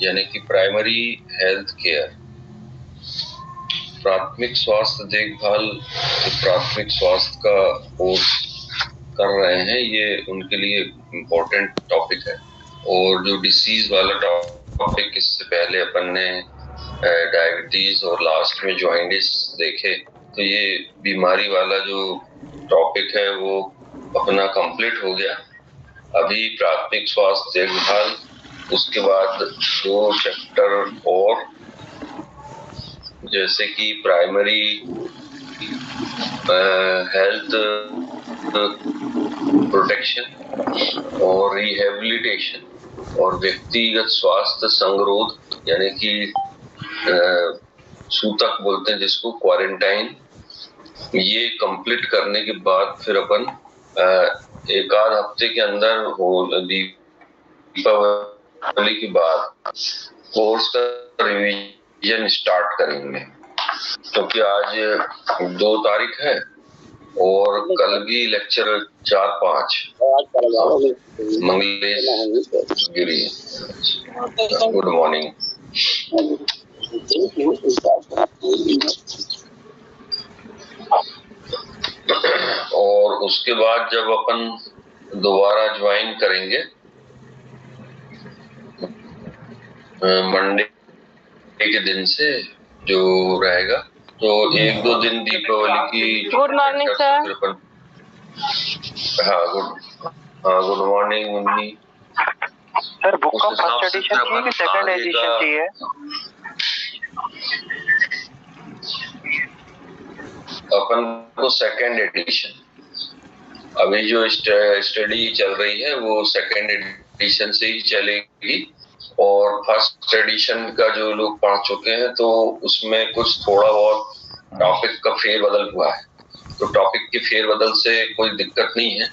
यानी कि primary health care, प्राथमिक स्वास्थ्य देखभाल, प्राथमिक स्वास्थ्य का कोर्स कर रहे हैं, ये उनके लिए इम्पोर्टेंट टॉपिक है। और जो डिसीज वाला टॉपिक, इससे पहले अपन ने डायबिटीज और लास्ट में जॉइंटिस देखे, तो ये बीमारी वाला जो टॉपिक है वो अपना कंप्लीट हो गया। अभी प्राथमिक स्वास्थ्य देखभाल, उसके बाद 2 चैप्टर और, जैसे कि प्राइमरी हेल्थ प्रोटेक्शन और रिहेबिलिटेशन और व्यक्तिगत स्वास्थ्य संगरोध, यानी कि सूतक बोलते हैं जिसको, क्वारंटाइन, ये कंप्लीट करने के बाद फिर अपन एक आध हफ्ते के अंदर हो दीपावली के बाद कोर्स का रिवीजन स्टार्ट करेंगे, क्योंकि आज 2 तारीख है और कल भी lecture 4-5 Manglesh Giri. Good morning. और उसके बाद जब अपन दोबारा ज्वाइन करेंगे मंडे के दिन से जो रहेगा, तो 1-2 दिन दीपावली की। Good morning sir. Good morning Munni. Sir book का फर्स्ट एडिशन चाहिए कि सेकंड एडिशन चाहिए? अपन को सेकंड एडिशन, अभी जो स्टडी चल रही है वो सेकंड एडिशन से ही चलेगी। और फर्स्ट एडिशन का जो लोग पढ़ चुके हैं तो उसमें कुछ थोड़ा बहुत टॉपिक का फेरबदल हुआ है, तो टॉपिक के फेरबदल से कोई दिक्कत नहीं है।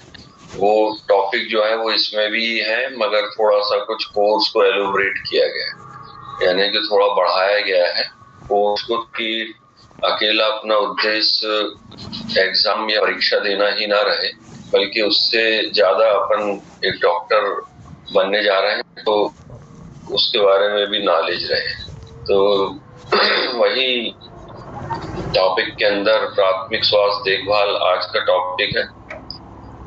वो टॉपिक जो है वो इसमें भी है, मगर थोड़ा सा कुछ कोर्स को एलोबरेट किया गया है, यानी कि थोड़ा बढ़ाया गया है कोर्स को, कि अकेला अपना उद्देश्य एग्जाम या परीक्षा देना ही ना रहे, बल्कि उससे ज्यादा अपन एक डॉक्टर बनने जा रहे हैं, तो उसके बारे में भी नॉलेज रहे। तो वही टॉपिक के अंदर प्राथमिक स्वास्थ्य देखभाल आज का टॉपिक है।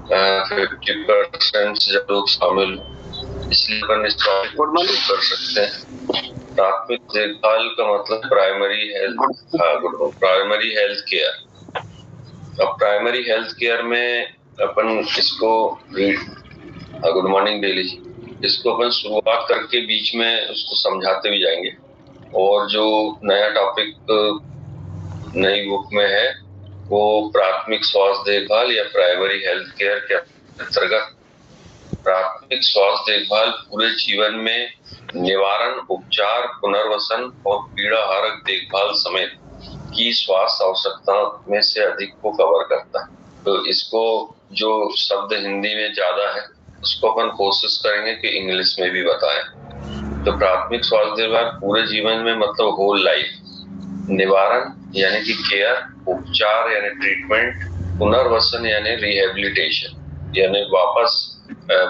50% से ज्यादा लोग शामिल, इसलिए अपन इस टॉपिक को कर सकते हैं। प्राथमिक देखभाल का मतलब प्राइमरी हेल्थ केयर। अब प्राइमरी हेल्थ केयर में अपन इसको गुड मॉर्निंग डेली, इसको अपन शुरुआत करके बीच में उसको समझाते भी जाएंगे। और जो नया टॉपिक नई बुक में है वो प्राथमिक स्वास्थ्य देखभाल या प्राइमरी हेल्थ केयर के अंतर्गत प्राथमिक स्वास्थ्य देखभाल पूरे जीवन में निवारण, उपचार, पुनर्वसन और पीड़ाहारक देखभाल समेत की स्वास्थ्य आवश्यकताओं में से अधिक को कवर करता है। तो इसको जो शब्द हिंदी में ज्यादा है उसको अपन कोशिश करेंगे कि इंग्लिश में भी बताएं। तो प्राथमिक स्वास्थ्य देखभाल पूरे जीवन में मतलब होल लाइफ, निवारण यानी कि केयर, उपचार यानी ट्रीटमेंट, पुनर्वसन यानी रिहेबिलिटेशन, यानी वापस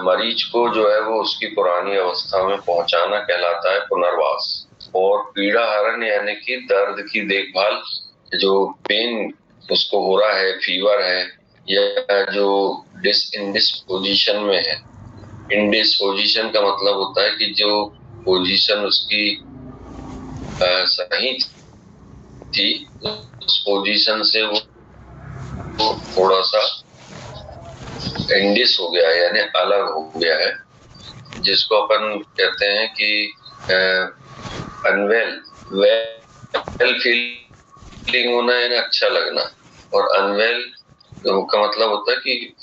मरीज को जो है वो उसकी पुरानी अवस्था में पहुंचाना कहलाता है पुनर्वास। और पीड़ाहरण यानी कि दर्द की देखभाल, जो पेन उसको हो रहा है, फीवर है या जो इंडिस्पोजिशन में है। इंडिस्पोजिशन का मतलब होता है कि जो पोजीशन उसकी सही थी, उस पोजीशन से वो थोड़ा सा इंडिस हो गया है, यानी अलग हो गया है, जिसको अपन कहते हैं कि अनवेल। वेल फीलिंग होना यानी अच्छा लगना, और अनवेल का मतलब होता है कि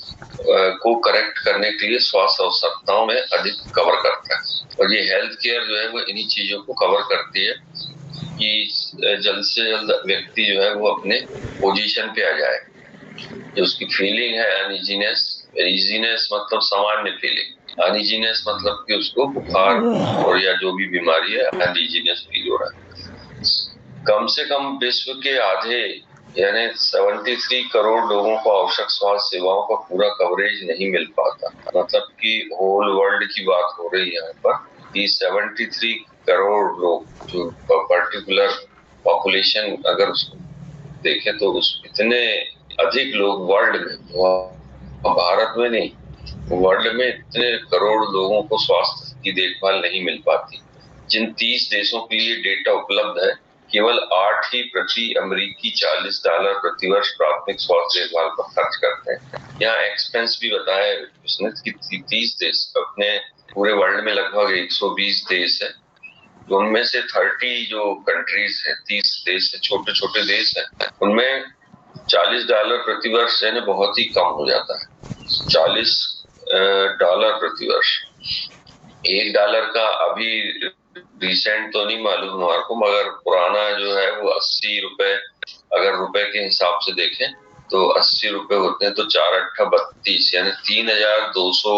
को करेक्ट करने के लिए स्वास्थ्य आवश्यकताओं में अधिक कवर करता है। और ये हेल्थ केयर जो है वो इन्हीं चीजों को कवर करती है कि जल्द से जल्द व्यक्ति जो है वो अपने पोजीशन पे आ जाए। जो उसकी फीलिंग है अनइजीनेस, इजीनेस मतलब सामान्य फीलिंग, अनइजीनेस मतलब कि उसको बुखार और या जो भी बीमारी है अनइजीनेस फील हो रहा है। कम से कम विश्व के आधे यानी 73 करोड़ लोगों को आवश्यक स्वास्थ्य सेवाओं का पूरा कवरेज नहीं मिल पाता। मतलब कि होल वर्ल्ड की बात हो रही है यहाँ पर कि 73 करोड़ लोग, जो पर्टिकुलर पॉपुलेशन अगर उसको देखें तो उस इतने अधिक लोग वर्ल्ड में, भारत में नहीं, वर्ल्ड में इतने करोड़ लोगों को स्वास्थ्य की देखभाल नहीं मिल पाती। जिन 30 देशों के लिए डेटा उपलब्ध है, केवल 8 ही प्रति अमेरिकी $40 प्रति वर्ष प्राथमिक स्वास्थ्य देखभाल पर खर्च करते हैं। यहाँ एक्सपेंस भी बताया है उसने कि 30 देश, अपने पूरे वर्ल्ड में लगभग 120 देश है, उनमें से 30 जो कंट्रीज है, 30 देश है, छोटे छोटे देश है, उनमें $40 प्रति वर्ष यानी बहुत ही कम हो जाता है। $40 प्रति वर्ष। $1 का अभी रिसेंट तो नहीं मालूम हमारे को, मगर पुराना जो है वो 80 रुपए, अगर रुपए के हिसाब से देखें तो 80 रुपए होते हैं, तो 4×8=32 यानी 3,200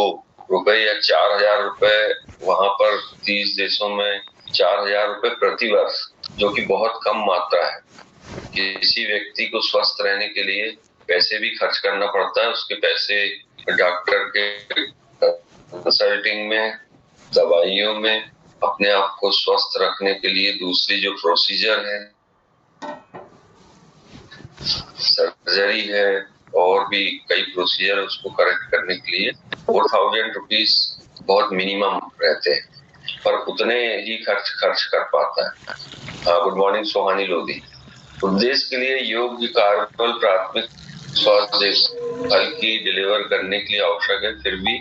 रुपए या 4,000 रुपए वहां पर 30 देशों में 4,000 रुपए प्रति वर्ष, जो कि बहुत कम मात्रा है। किसी व्यक्ति को स्वस्थ रहने के लिए पैसे भी खर्च करना पड़ता है, उसके पैसे डॉक्टर के कंसल्टिंग में, दवाइयों में, अपने आप को स्वस्थ रखने के लिए दूसरी जो प्रोसीजर है, सर्जरी है, और भी कई प्रोसीजर उसको करेक्ट करने के लिए 4,000 रुपीज बहुत मिनिमम रहते हैं, पर उतने ही खर्च कर पाता है। हाँ, गुड मॉर्निंग सोहानी लोधी। उद्देश्य के लिए योग्य कार्बल प्राथमिक स्वास्थ्य देखभाल की डिलीवर करने के लिए आवश्यक है, फिर भी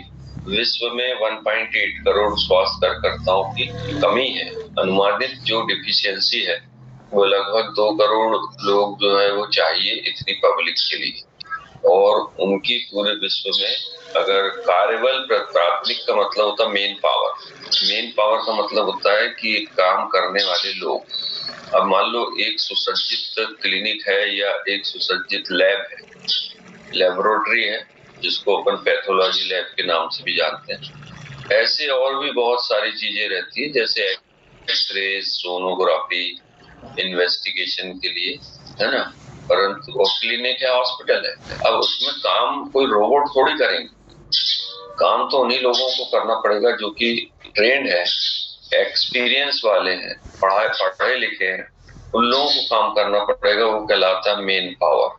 विश्व में 1.8 करोड़ स्वास्थ्य कार्यकर्ताओं की कमी है। अनुमानित जो डिफिशियंसी है वो लगभग 2 करोड़ लोग जो है वो चाहिए इतनी पब्लिक के लिए, और उनकी पूरे विश्व में अगर कार्यबल प्राथमिक का मतलब होता है मेन पावर का मतलब होता है कि काम करने वाले लोग। अब मान लो एक सुसज्जित क्लिनिक है या एक सुसज्जित लैब है, लेबोरेटरी है, जिसको अपन पैथोलॉजी लैब के नाम से भी जानते हैं। ऐसे और भी बहुत सारी चीजें रहती है, जैसे एक्सरे, सोनोग्राफी, इन्वेस्टिगेशन के लिए, है ना, परंतु वो क्लिनिक है, हॉस्पिटल है। अब उसमें काम कोई रोबोट थोड़ी करेंगे, काम तो उन्हीं लोगों को करना पड़ेगा जो कि ट्रेंड है, एक्सपीरियंस वाले हैं, पढ़े लिखे हैं, उन लोगों को काम करना पड़ेगा। वो कहलाता है मेन पावर।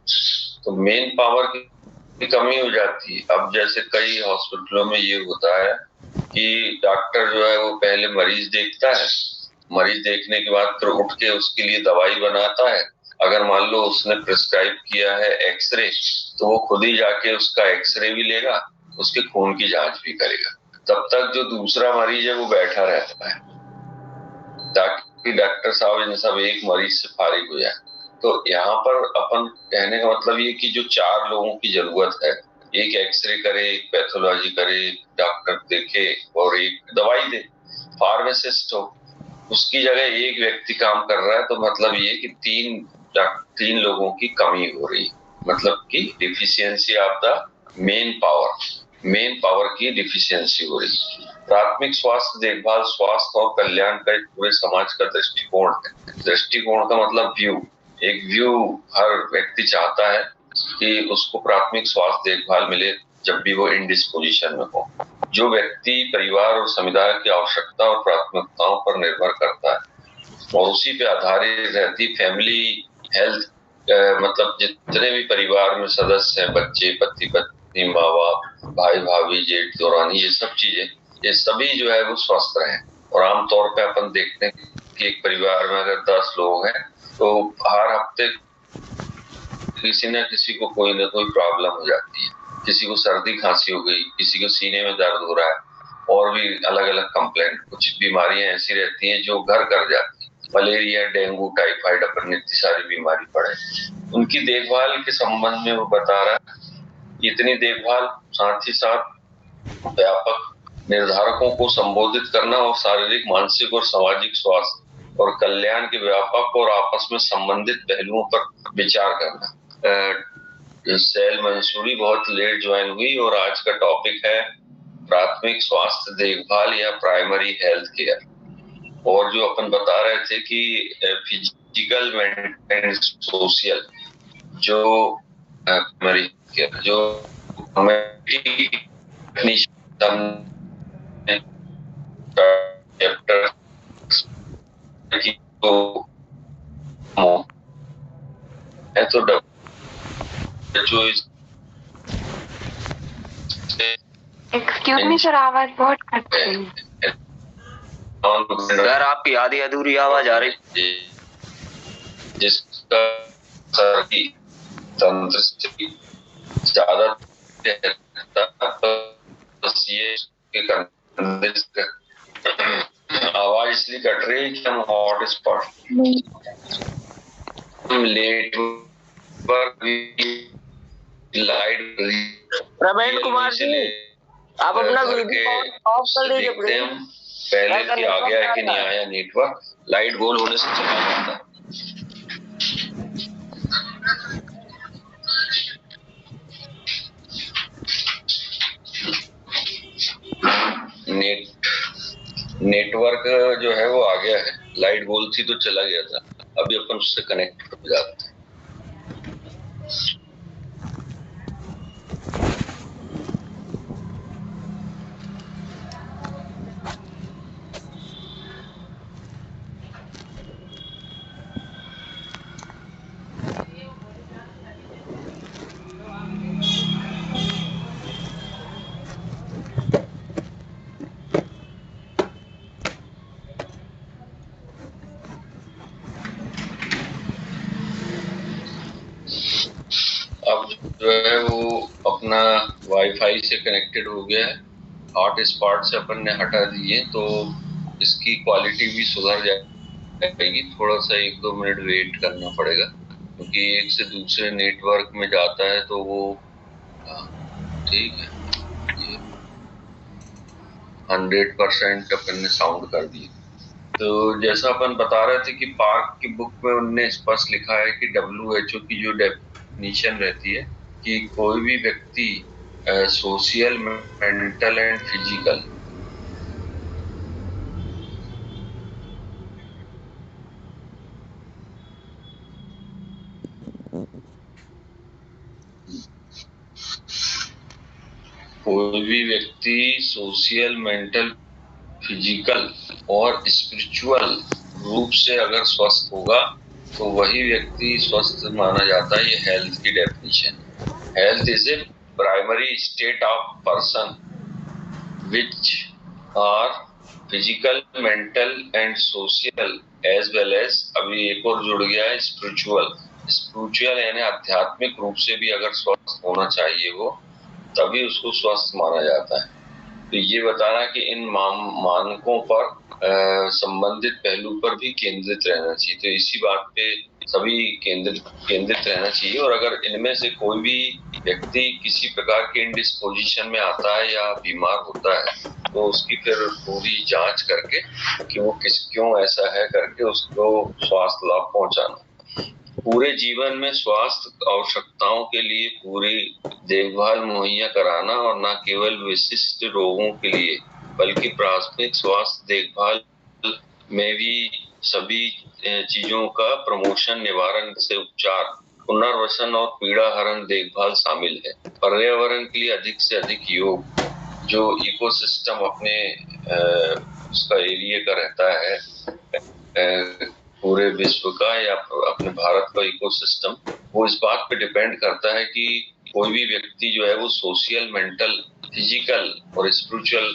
तो मेन पावर की कमी हो जाती है। अब जैसे कई हॉस्पिटलों में ये होता है कि डॉक्टर जो है वो पहले मरीज देखता है, मरीज देखने के बाद फिर उठ के उसके लिए दवाई बनाता है। अगर मान लो उसने प्रिस्क्राइब किया है एक्सरे, तो वो खुद ही जाके उसका एक्सरे भी लेगा, उसके खून की जांच भी करेगा। तब तक जो दूसरा मरीज है वो बैठा रहता है, ताकि डॉक्टर साहब इन सब एक मरीज से फारिग हो जाए। तो यहाँ पर अपन कहने का मतलब ये कि जो 4 लोगों की जरूरत है, एक एक्सरे करे, एक पैथोलॉजी करे, डॉक्टर देखे और एक दवाई दे, फार्मासिस्ट हो, उसकी जगह एक व्यक्ति काम कर रहा है, तो मतलब ये कि 3 लोगों की कमी हो रही, मतलब कि deficiency of the main power की डिफिशियंसी हो रही। प्राथमिक स्वास्थ्य देखभाल स्वास्थ्य और कल्याण का एक पूरे समाज का दृष्टिकोण है। दृष्टिकोण का मतलब एक व्यू हर व्यक्ति चाहता है कि उसको प्राथमिक स्वास्थ्य देखभाल मिले जब भी वो इंडिस्पोजिशन में हो। जो व्यक्ति परिवार और समुदाय की आवश्यकता और प्राथमिकताओं पर निर्भर करता है और उसी पे आधारित रहती फैमिली हेल्थ, मतलब जितने भी परिवार में सदस्य हैं, बच्चे, पति पत्नी, माँ बाप, भाई भाभी, जेठ दौरानी, ये सब चीजें, ये सभी जो है वो स्वस्थ रहे। और आमतौर पे अपन देखते हैं कि एक परिवार में अगर 10 लोग हैं तो हर हफ्ते किसी न किसी को कोई ना कोई प्रॉब्लम हो जाती है। किसी को सर्दी खांसी हो गई, किसी को सीने में दर्द हो रहा है, और भी अलग अलग कंप्लेंट। कुछ बीमारियां ऐसी रहती हैं जो घर कर जाती है, मलेरिया, डेंगू, टाइफाइड, अपन इतनी सारी बीमारी पड़े। उनकी देखभाल के संबंध में वो बता रहा है इतनी देखभाल, साथ ही साथ व्यापक निर्धारकों को संबोधित करना और शारीरिक, मानसिक और सामाजिक स्वास्थ्य और कल्याण के व्यापक और आपस में संबंधित पहलुओं पर विचार करना। सैल मंसूरी बहुत लेट ज्वाइन हुई और आज का टॉपिक है प्राथमिक स्वास्थ्य देखभाल या प्राइमरी हेल्थ केयर। और जो अपन बता रहे थे कि फिजिकल, मेंटल एंड सोशल जो प्राइमरी केयर, जो चैप्टर तो है तो WHO एक्सक्यूज मी सर, आवाज बहुत कट रही है सर, आपकी आधी अधूरी आवाज आ रही, जिसका सर की तंत्र से ज्यादा बस ये आवाज इसलिए कट रही है कि हम हॉट स्पॉट लेट पर लाइट प्रवीण कुमार जी, आप अपना वीडियो ऑफ कर दीजिए प्लीज। पहले कि आ गया है कि नहीं आया नेटवर्क, लाइट गोल होने से चला जाता है। नेटवर्क जो है वो आ गया है, लाइट गोल थी तो चला गया था, अभी अपन उससे कनेक्ट हो जाते हैं। अब जो है वो अपना वाईफाई से कनेक्टेड हो गया है, हॉट स्पॉट से अपन ने हटा दिए तो इसकी क्वालिटी भी सुधर जाएगी। थोड़ा सा 1-2 मिनट वेट करना पड़ेगा क्योंकि एक से दूसरे नेटवर्क में जाता है तो वो ठीक है। ये 100% अपन ने साउंड कर दिए। तो जैसा अपन बता रहे थे कि पार्क की बुक में उनने स्पष्ट लिखा है कि WHO की जो डेफिनेशन रहती है कि कोई भी व्यक्ति सोशल, मेंटल एंड फिजिकल कोई भी व्यक्ति सोशल, मेंटल, फिजिकल और स्पिरिचुअल रूप से अगर स्वस्थ होगा तो वही व्यक्ति स्वस्थ माना जाता है। ये हेल्थ की definition. Health is a primary state of person which are physical, mental and social as well as, अभी एक और जुड़ गया है स्पिरिचुअल। स्पिरिचुअल यानी आध्यात्मिक रूप से भी अगर स्वस्थ होना चाहिए वो, तभी उसको स्वस्थ माना जाता है। तो ये बताना कि इन मानकों पर संबंधित पहलू पर भी केंद्रित रहना चाहिए। तो इसी बात पे सभी केंद्रित रहना चाहिए। और अगर इनमें से कोई भी व्यक्ति किसी प्रकार के इंडिस्पोजिशन में आता है या बीमार होता है तो उसकी फिर पूरी जांच करके कि वो क्यों ऐसा है करके उसको स्वास्थ्य लाभ पहुंचाना। पूरे जीवन में स्वास्थ्य आवश्यकताओं के लिए पूरी देखभाल मुहैया कराना और न केवल विशिष्ट रोगों के लिए बल्कि प्राथमिक स्वास्थ्य देखभाल में भी सभी चीजों का प्रमोशन, निवारण से उपचार, पुनर्वसन और पीड़ा हरण देखभाल शामिल है। पर्यावरण के लिए अधिक से अधिक योग, जो इकोसिस्टम अपने उसका एरिया का रहता है पूरे विश्व का या अपने भारत का इकोसिस्टम, वो इस बात पे डिपेंड करता है कि कोई भी व्यक्ति जो है वो सोशल, मेंटल, फिजिकल और स्पिरिचुअल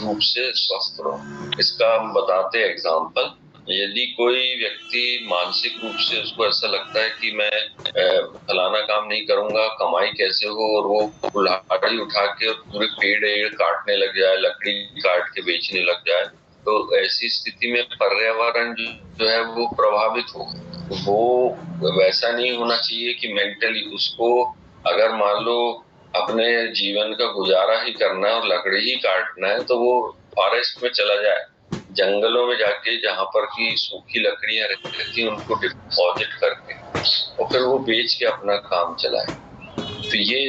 रूप से स्वस्थ रहो। इसका हम बताते हैं एग्जाम्पल। यदि कोई व्यक्ति मानसिक रूप से उसको ऐसा लगता है कि मैं फलाना काम नहीं करूंगा, कमाई कैसे हो, और वो कुल्हाड़ी उठा के पूरे पेड़ काटने लग जाए, लकड़ी काट के बेचने लग जाए, तो ऐसी स्थिति में पर्यावरण जो है वो प्रभावित होगा। वो वैसा नहीं होना चाहिए कि मेंटली उसको अगर मान लो अपने जीवन का गुजारा ही करना है और लकड़ी ही काटना है तो वो फॉरेस्ट में चला जाए, जंगलों में जाके जहाँ पर की सूखी लकड़ियां रहती हैं उनको डिपॉजिट करके और फिर वो बेच के अपना काम चलाए। तो ये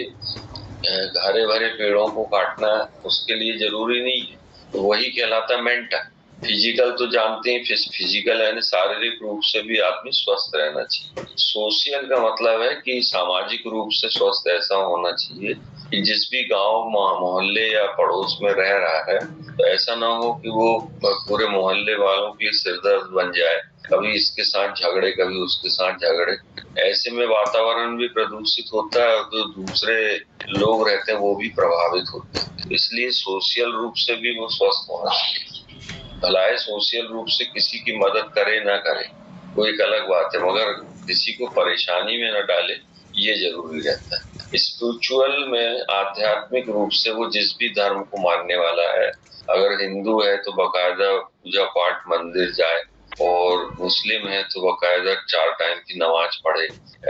हरे भरे पेड़ों को काटना उसके लिए जरूरी नहीं है, तो वही कहलाता है मेंटल। फिजिकल तो जानते हैं, फिजिकल यानी शारीरिक रूप से भी आदमी स्वस्थ रहना चाहिए। सोशल का मतलब है कि सामाजिक रूप से स्वस्थ ऐसा होना चाहिए कि जिस भी गांव, मोहल्ले या पड़ोस में रह रहा है तो ऐसा ना हो कि वो पूरे मोहल्ले वालों के सिरदर्द बन जाए कभी इसके साथ झगड़े, कभी उसके साथ झगड़े। ऐसे में वातावरण भी प्रदूषित होता है और जो दूसरे लोग रहते हैं वो भी प्रभावित होते हैं। इसलिए सोशल रूप से भी वो स्वस्थ होना चाहिए। भलाए सोशल रूप से किसी की मदद करे ना करे वो एक अलग बात है, मगर किसी को परेशानी में न डाले ये जरूरी रहता है। स्पिरिचुअल में आध्यात्मिक रूप से वो जिस भी धर्म को मानने वाला है, अगर हिंदू है तो बाकायदा पूजा पाठ मंदिर जाए, और मुस्लिम है तो बाकायदा 4 टाइम की नमाज पढ़े,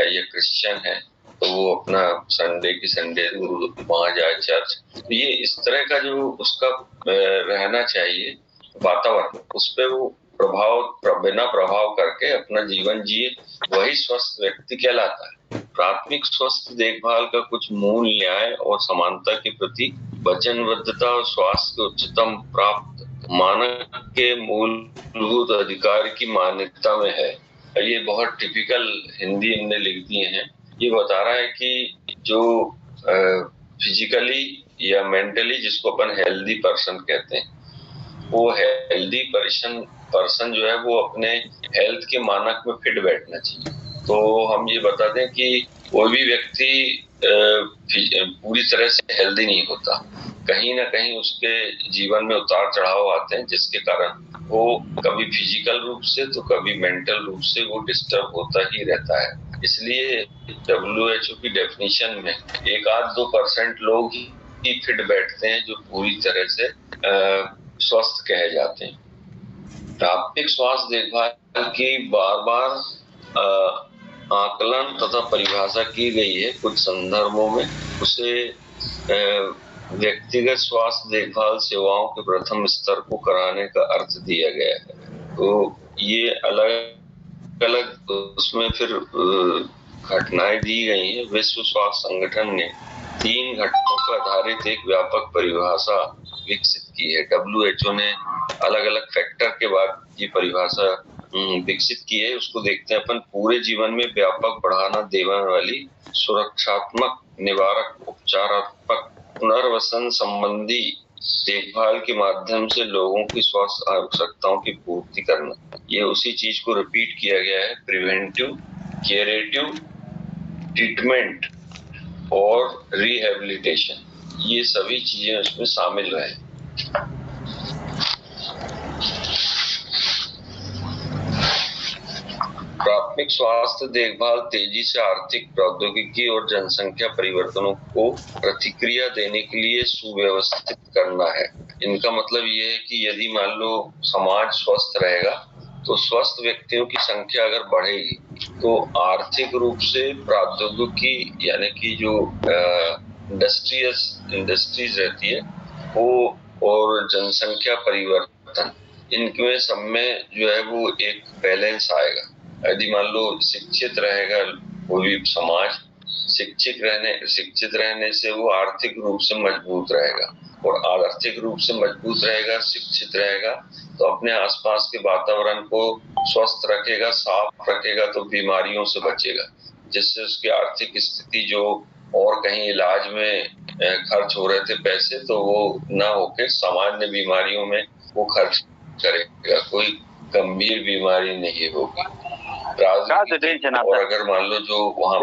या क्रिश्चियन है तो वो अपना संडे की संडे वहां जाए चर्च। तो ये इस तरह का जो उसका रहना चाहिए वातावरण, उस पे वो बिना प्रभाव करके अपना जीवन जिए, वही स्वस्थ व्यक्ति कहलाता है। प्राथमिक स्वास्थ्य देखभाल का कुछ मूल न्याय और समानता के प्रति वचनबद्धता और स्वास्थ्य के उच्चतम प्राप्त मानक के मूलभूत अधिकार की मान्यता में है। ये बहुत टिपिकल हिंदी इनने लिख दिए हैं। ये बता रहा है कि जो फिजिकली या मेंटली जिसको अपन हेल्दी पर्सन कहते हैं, वो हेल्दी पर्सन जो है वो अपने हेल्थ के मानक में फिट बैठना चाहिए। तो हम ये बता दें कि कोई भी व्यक्ति पूरी तरह से हेल्दी नहीं होता, कहीं ना कहीं उसके जीवन में उतार चढ़ाव आते हैं, जिसके कारण वो कभी फिजिकल रूप से तो कभी मेंटल रूप से वो डिस्टर्ब होता ही रहता है। इसलिए WHO की डेफिनेशन में 1-2% लोग ही फिट बैठते हैं जो पूरी तरह से स्वस्थ कहे जाते हैं। प्राथमिक स्वास्थ्य देखभाल की बार बार आकलन तथा परिभाषा की गई है कुछ संदर्भों में। उसे व्यक्तिगत स्वास्थ्य देखभाल सेवाओं के प्रथम स्तर को कराने का अर्थ दिया गया है। तो ये अलग अलग उसमें फिर घटनाएं दी गई हैं। विश्व स्वास्थ्य संगठन ने 3 घटकों पर आधारित एक व्यापक परिभाषा विकसित की है। WHO ने अलग अलग फैक्टर के बाद ये परिभाषा विकसित की है। उसको देखते हैं अपन। पूरे जीवन में व्यापक बढ़ाना देने वाली सुरक्षात्मक, निवारक, उपचारात्मक, पुनर्वसन संबंधी देखभाल के माध्यम से लोगों की स्वास्थ्य आवश्यकताओं की पूर्ति करना। ये उसी चीज को रिपीट किया गया है। प्रिवेंटिव, क्यूरेटिव, ट्रीटमेंट और रिहेबिलिटेशन, ये सभी चीजें उसमें शामिल रहे। प्राथमिक स्वास्थ्य देखभाल तेजी से आर्थिक, प्रौद्योगिकी और जनसंख्या परिवर्तनों को प्रतिक्रिया देने के लिए सुव्यवस्थित करना है। इनका मतलब ये है कि यदि मान लो समाज स्वस्थ रहेगा तो स्वस्थ व्यक्तियों की संख्या अगर बढ़ेगी तो आर्थिक रूप से प्रौद्योगिकी यानी कि जो इंडस्ट्रीज रहती है वो और जनसंख्या परिवर्तन, इनके सब में जो है वो एक बैलेंस आएगा। यदि मान लो शिक्षित रहेगा कोई भी समाज, शिक्षित रहने से वो आर्थिक रूप से मजबूत रहेगा, और आर्थिक रूप से मजबूत रहेगा, शिक्षित रहेगा तो अपने आसपास के वातावरण को स्वस्थ रखेगा, साफ रखेगा तो बीमारियों से बचेगा, जिससे उसकी आर्थिक स्थिति जो और कहीं इलाज में खर्च हो रहे थे पैसे तो वो न होके सामान्य बीमारियों में वो खर्च करेगा। कोई गंभीर बीमारी नहीं होगी। और अगर मान लो जो वहाँ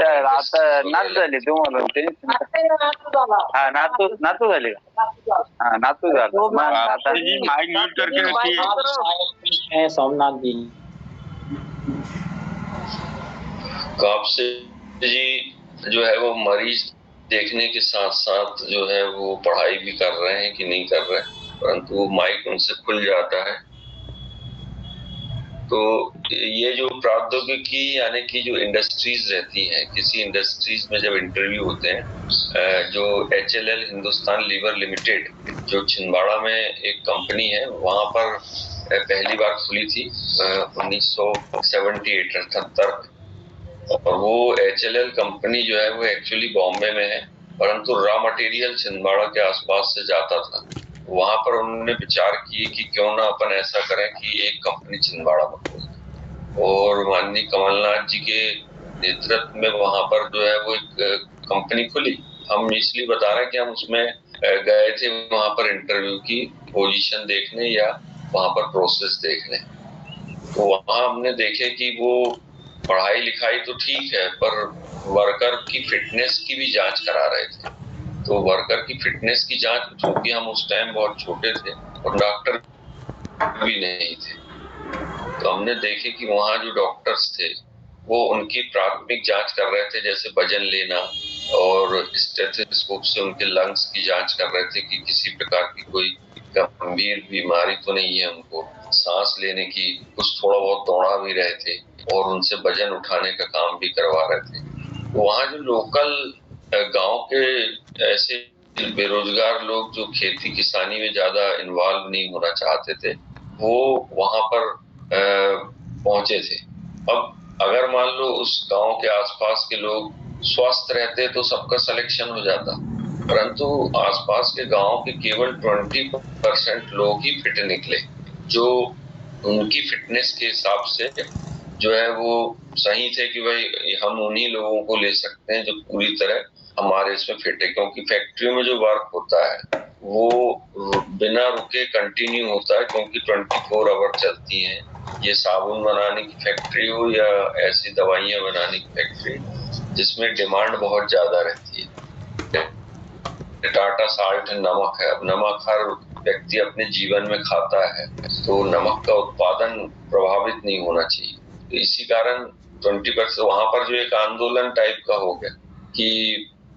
सोमनाथ जी कापसे जी जो है वो मरीज देखने के साथ साथ जो है वो पढ़ाई भी कर रहे हैं कि नहीं कर रहे हैं, परंतु माइक उनसे खुल जाता है। तो ये जो प्रौद्योगिकी यानी कि जो इंडस्ट्रीज रहती हैं, किसी इंडस्ट्रीज में जब इंटरव्यू होते हैं, जो HLL हिंदुस्तान लीवर लिमिटेड जो छिंदवाड़ा में एक कंपनी है, वहां पर पहली बार खुली थी 1978 और वो HLL कंपनी जो है वो एक्चुअली बॉम्बे में है, परंतु रॉ मटेरियल छिंदवाड़ा के आसपास से जाता था। वहां पर उन्होंने विचार किए कि क्यों ना अपन ऐसा करें कि एक कंपनी छिंदवाड़ा में खोलें, और माननीय कमलनाथ जी के नेतृत्व में वहां पर जो है वो एक कंपनी खुली। हम इसलिए बता रहे हैं कि हम उसमें गए थे वहां पर इंटरव्यू की पोजीशन देखने या वहां पर प्रोसेस देखने। तो वहां हमने देखे कि वो पढ़ाई लिखाई तो ठीक है, पर वर्कर की फिटनेस की भी जांच करा रहे थे। तो वर्कर की फिटनेस की जांच, क्योंकि हम उस टाइम बहुत छोटे थे और डॉक्टर भी नहीं थे, तो हमने देखे कि वहाँ जो डॉक्टर्स थे वो उनकी प्राथमिक जांच कर रहे थे, जैसे वजन लेना, और स्टेथोस्कोप से उनके लंग्स की जांच कर रहे थे कि किसी प्रकार की कोई गंभीर बीमारी तो नहीं है उनको, सांस लेने की, कुछ थोड़ा बहुत दौड़ा भी रहे थे और उनसे वजन उठाने का काम भी करवा रहे थे। तो वहाँ जो लोकल गांव के ऐसे बेरोजगार लोग जो खेती किसानी में ज्यादा इन्वॉल्व नहीं होना चाहते थे, वो वहां पर पहुंचे थे। अब अगर मान लो उस गांव के आसपास के लोग स्वस्थ रहते तो सबका सिलेक्शन हो जाता, परंतु आसपास के गांव के केवल 20% लोग ही फिट निकले, जो उनकी फिटनेस के हिसाब से जो है वो सही थे कि भाई हम उन्हीं लोगों को ले सकते हैं जो पूरी तरह हमारे इसमें फिट है। क्योंकि फैक्ट्रियों में जो वर्क होता है वो बिना रुके कंटिन्यू होता है, क्योंकि 24 आवर चलती हैं। ये साबुन बनाने की फैक्ट्री हो या ऐसी दवाइयां बनाने की फैक्ट्री जिसमें डिमांड बहुत ज्यादा रहती है। टाटा साल्ट नमक है, अब नमक हर व्यक्ति अपने जीवन में खाता है, तो नमक का उत्पादन प्रभावित नहीं होना चाहिए। तो इसी कारण 20% वहां पर जो एक आंदोलन टाइप का हो गया कि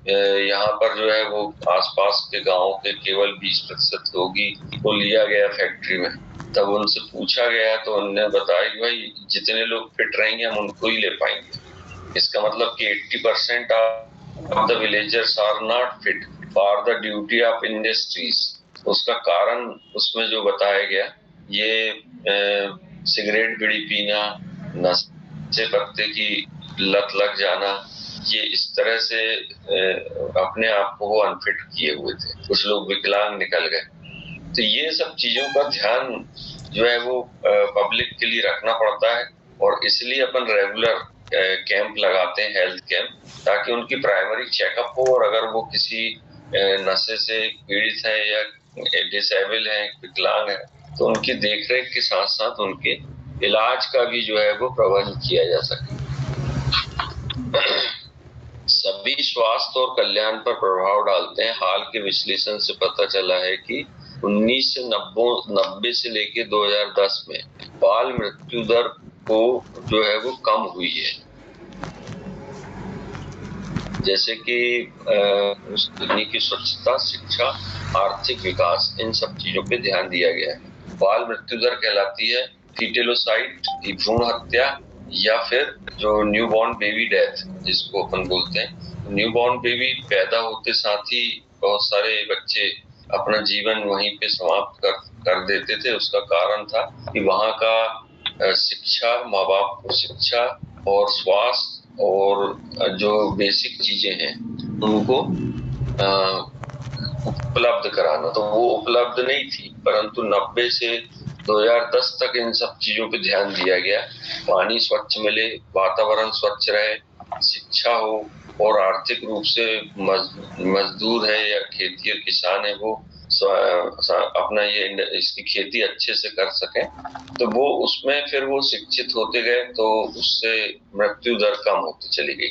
यहाँ पर जो है वो आसपास के गांव के केवल 20% लोग ही को लिया गया फैक्ट्री में। तब उनसे पूछा गया तो उन्होंने बताया कि भाई जितने लोग फिट रहेंगे हम उनको ही ले पाएंगे। इसका मतलब कि 80% of the villagers are not fit for the duty of industries. उसका कारण उसमें जो बताया गया, ये सिगरेट बीड़ी पीना, नशे पत्ते की लत लग जाना, ये इस तरह से अपने आप को वो अनफिट किए हुए थे। कुछ लोग विकलांग निकल गए। तो ये सब चीजों का ध्यान जो है वो पब्लिक के लिए रखना पड़ता है, और इसलिए अपन रेगुलर कैंप लगाते हैं, हेल्थ कैंप, ताकि उनकी प्राइमरी चेकअप हो, और अगर वो किसी नशे से पीड़ित है या डिसेबल है, विकलांग है, तो उनकी देखरेख के साथ साथ उनके इलाज का भी जो है वो प्रबंध किया जा सके। सभी स्वास्थ्य और कल्याण पर प्रभाव डालते हैं। हाल के विश्लेषण से पता चला है कि 1990 से लेके 2010 में बाल मृत्यु दर को जो है वो कम हुई है। जैसे कि तकनीकी स्वच्छता, शिक्षा, आर्थिक विकास, इन सब चीजों पे ध्यान दिया गया है। बाल मृत्यु दर कहलाती है फीटेलोसाइड की भ्रूण हत्या, या फिर जो न्यूबॉर्न बेबी डेथ जिसको अपन बोलते हैं। न्यूबॉर्न बेबी पैदा होते साथ ही बहुत सारे बच्चे अपना जीवन वहीं पे समाप्त कर देते थे। उसका कारण था कि वहाँ का शिक्षा, माँ बाप को शिक्षा और स्वास्थ्य और जो बेसिक चीजें हैं उनको उपलब्ध कराना, तो वो उपलब्ध नहीं थी। परंतु 90 से 2010 तक इन सब चीजों पे ध्यान दिया गया। पानी स्वच्छ मिले, वातावरण स्वच्छ रहे, शिक्षा हो, और आर्थिक रूप से मजदूर है या खेती और किसान है वो अपना ये इसकी खेती अच्छे से कर सके, तो वो उसमें फिर वो शिक्षित होते गए, तो उससे मृत्यु दर कम होती चली गई।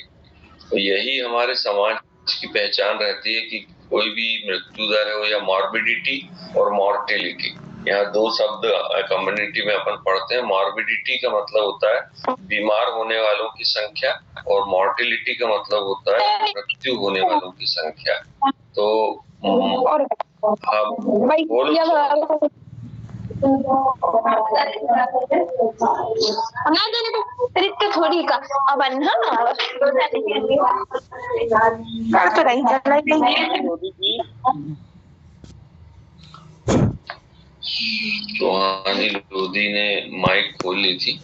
तो यही हमारे समाज की पहचान रहती है कि कोई भी मृत्यु दर हो या मॉर्बिडिटी और मॉर्टेलिटी, यहाँ दो शब्द कम्युनिटी में अपन पढ़ते हैं। मॉर्बिडिटी का मतलब होता है बीमार होने वालों की संख्या, और मॉर्टेलिटी का मतलब होता है मृत्यु होने वालों की संख्या। तो थोड़ी का अब सुहानी लोधी ने माइक खोल ली थी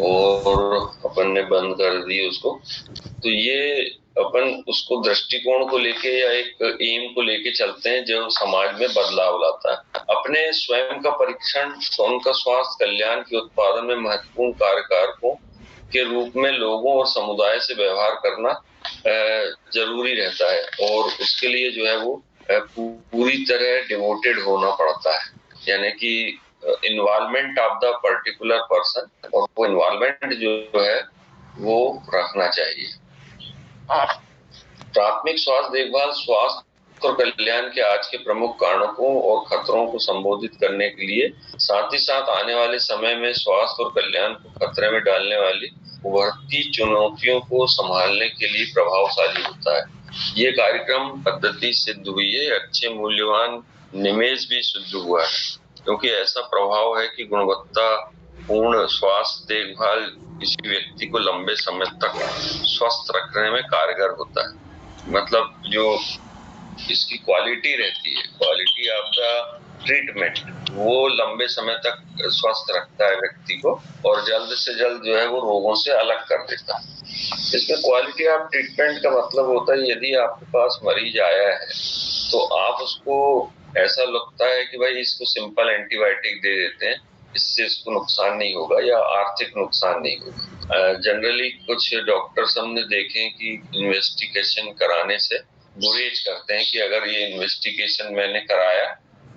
और अपन ने बंद कर दी उसको। तो ये अपन उसको दृष्टिकोण को लेके या एक एम को लेके चलते हैं जो समाज में बदलाव लाता है। अपने स्वयं का परीक्षण, उनका स्वास्थ्य कल्याण के उत्पादन में महत्वपूर्ण कार्यकारकों के रूप में लोगों और समुदाय से व्यवहार करना जरूरी रहता है, और उसके लिए जो है वो पूरी तरह डिवोटेड होना पड़ता है। यानी कि involvement of the particular person, और वो इन्वॉल्वमेंट जो है वो रखना चाहिए। प्राथमिक स्वास्थ्य देखभाल स्वास्थ्य और कल्याण के आज के प्रमुख कारणों और खतरों को संबोधित करने के लिए, साथ ही साथ आने वाले समय में स्वास्थ्य और कल्याण को खतरे में डालने वाली उभरती चुनौतियों को संभालने के लिए प्रभावशाली होता है। ये कार्यक्रम पद्धति सिद्ध हुई है, अच्छे मूल्यवान निवेश भी सिद्ध हुआ है, क्योंकि ऐसा प्रभाव है कि गुणवत्ता पूर्ण स्वास्थ्य देखभाल किसी व्यक्ति को लंबे समय तक स्वस्थ रखने में कारगर होता है। मतलब जो इसकी क्वालिटी रहती है, क्वालिटी ऑफ द ट्रीटमेंट, वो लंबे समय तक स्वस्थ रखता है व्यक्ति को, और जल्द से जल्द जो है वो रोगों से अलग कर देता है। इसमें क्वालिटी ऑफ ट्रीटमेंट का मतलब होता है, यदि आपके पास मरीज आया है तो आप उसको ऐसा लगता है कि भाई इसको सिंपल एंटीबायोटिक दे देते हैं, इससे इसको नुकसान नहीं होगा या आर्थिक नुकसान नहीं होगा। जनरली कुछ डॉक्टर्स हमने देखे कि इन्वेस्टिगेशन कराने से गुरेज करते हैं कि अगर ये इन्वेस्टिगेशन मैंने कराया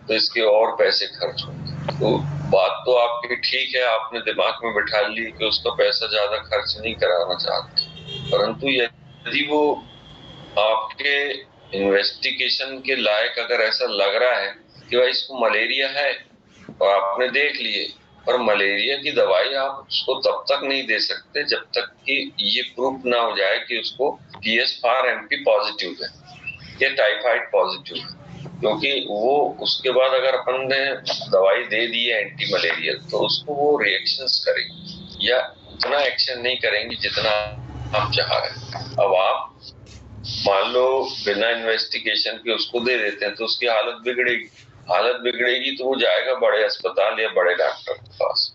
तो इसके और पैसे खर्च होंगे। तो बात तो आपकी ठीक है, आपने दिमाग में बिठा ली कि उसका पैसा ज्यादा खर्च नहीं कराना चाहते, परंतु यदि वो आपके इन्वेस्टिगेशन के लायक अगर ऐसा लग रहा है कि भाई इसको मलेरिया है और आपने देख लिए, पर मलेरिया की दवाई आप उसको तब तक नहीं दे सकते जब तक कि ये प्रूफ ना हो जाए कि उसको PS4-MP पॉजिटिव है या टाइफाइड पॉजिटिव है, क्योंकि वो उसके बाद अगर अपन ने दवाई दे दी है एंटी मलेरियल तो उसको वो रिएक्शंस करेंगे या उतना एक्शन नहीं करेंगे जितना आप चाह रहे हैं। अब आप मान लो बिना इन्वेस्टिगेशन के उसको दे देते हैं तो उसकी हालत बिगड़ेगी तो वो जाएगा बड़े अस्पताल या बड़े डॉक्टर के पास,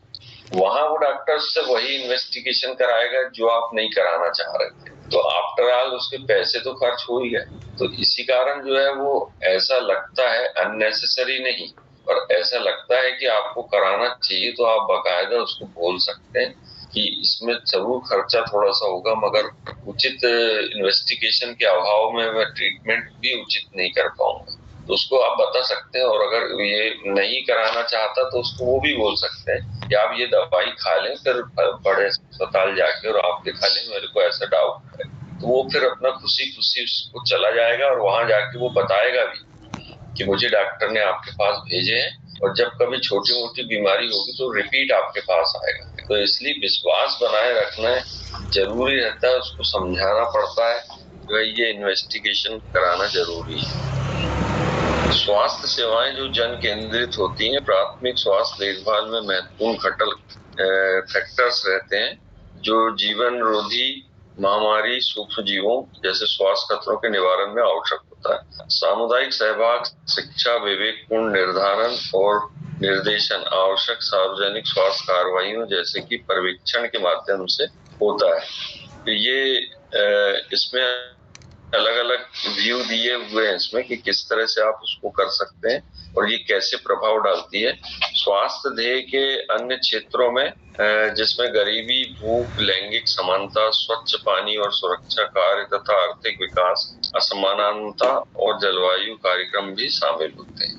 वहां वो डॉक्टर से वही इन्वेस्टिगेशन कराएगा जो आप नहीं कराना चाह रहे थे, तो आफ्टर ऑल उसके पैसे तो खर्च हो ही गए। तो इसी कारण जो है वो ऐसा लगता है अननेसेसरी नहीं, और ऐसा लगता है कि आपको कराना चाहिए, तो आप बाकायदा उसको बोल सकते हैं कि इसमें जरूर खर्चा थोड़ा सा होगा, मगर उचित इन्वेस्टिगेशन के अभाव में मैं ट्रीटमेंट भी उचित नहीं कर पाऊंगा, तो उसको आप बता सकते हैं। और अगर ये नहीं कराना चाहता तो उसको वो भी बोल सकते हैं कि आप ये दवाई खा लें, फिर बड़े अस्पताल जाके और आप दिखा लें, मेरे को ऐसा डाउट है, तो वो फिर अपना खुशी खुशी उसको चला जाएगा और वहां जाके वो बताएगा भी कि मुझे डॉक्टर ने आपके पास भेजे हैं, और जब कभी छोटी मोटी बीमारी होगी तो रिपीट आपके पास आएगा। तो इसलिए विश्वास बनाए रखना जरूरी रहता है, उसको समझाना पड़ता है कि ये इन्वेस्टिगेशन कराना जरूरी है। स्वास्थ्य सेवाएं जो जन केंद्रित होती हैं, प्राथमिक स्वास्थ्य देखभाल में महत्वपूर्ण फैक्टर्स रहते हैं जो जीवन रोधी महामारी सूक्ष्म जीवों जैसे स्वास्थ्य खतरों के निवारण में आवश्यक होता है। सामुदायिक सहभाग, शिक्षा, विवेकपूर्ण निर्धारण और निर्देशन आवश्यक सार्वजनिक स्वास्थ्य कार्रवाइयों जैसे कि पर्यवेक्षण के माध्यम से होता है। तो ये इसमें अलग अलग व्यू दिए हुए हैं इसमें कि किस तरह से आप उसको कर सकते हैं और ये कैसे प्रभाव डालती है। स्वास्थ्य ध्येय के अन्य क्षेत्रों में जिसमें गरीबी, भूख, लैंगिक समानता, स्वच्छ पानी और सुरक्षा कार्य तथा आर्थिक विकास, असमानता और जलवायु कार्यक्रम भी शामिल होते हैं।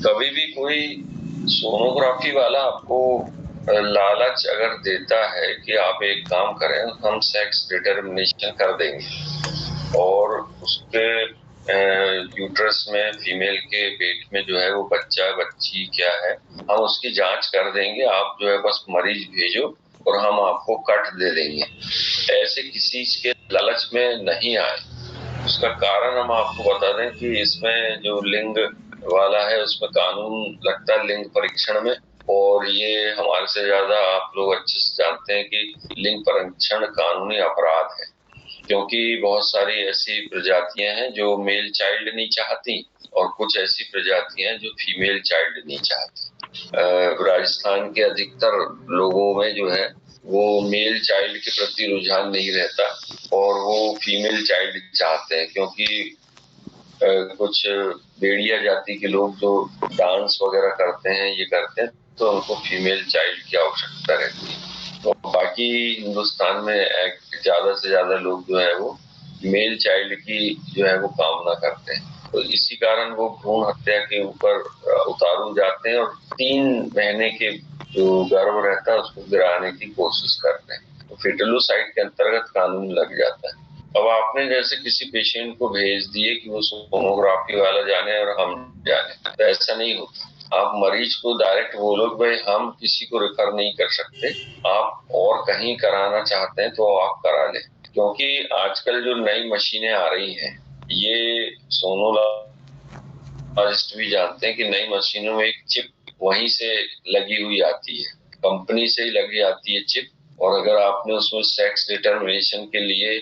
कभी भी कोई सोनोग्राफी वाला आपको लालच अगर देता है कि आप एक काम करें, हम सेक्स डिटर्मिनेशन कर देंगे और उसके यूट्रस में फीमेल के पेट में जो है वो बच्चा बच्ची क्या है हम उसकी जांच कर देंगे, आप जो है बस मरीज भेजो और हम आपको कट दे देंगे, ऐसे किसी के लालच में नहीं आए। उसका कारण हम आपको बता दें कि इसमें जो लिंग वाला है उसमें कानून लगता है लिंग परीक्षण में, और ये हमारे से ज्यादा आप लोग अच्छे से जानते हैं कि लिंग परीक्षण कानूनी अपराध है, क्योंकि बहुत सारी ऐसी प्रजातियां हैं जो मेल चाइल्ड नहीं चाहती और कुछ ऐसी प्रजातियां हैं जो फीमेल चाइल्ड नहीं चाहती। राजस्थान के अधिकतर लोगों में जो है वो मेल चाइल्ड के प्रति रुझान नहीं रहता और वो फीमेल चाइल्ड चाहते हैं, क्योंकि कुछ भेड़िया जाति के लोग जो डांस वगैरह करते हैं ये करते हैं तो उनको फीमेल चाइल्ड की आवश्यकता रहती है। तो बाकी हिंदुस्तान में ज्यादा से ज्यादा लोग जो है वो मेल चाइल्ड की जो है वो कामना करते हैं। तो इसी कारण वो भ्रूण हत्या के ऊपर उतारू जाते हैं और 3 महीने के जो गर्भ रहता है उसको गिराने की कोशिश करते हैं। तो फेटलोसाइड के अंतर्गत कानून लग जाता है। अब आपने जैसे किसी पेशेंट को भेज दिए कि वो सोनोग्राफी वाला जाने और हम जाने, तो ऐसा नहीं होता। आप मरीज को डायरेक्ट बोलो भाई हम किसी को रेफर नहीं कर सकते, आप और कहीं कराना चाहते हैं तो आप करा लें, क्योंकि आजकल जो नई मशीनें आ रही हैं ये सोनोलॉजिस्ट भी जानते हैं कि नई मशीनों में एक चिप वहीं से लगी हुई आती है, कंपनी से ही लगी आती है चिप। और अगर आपने उसमें सेक्स डिटर्मिनेशन के लिए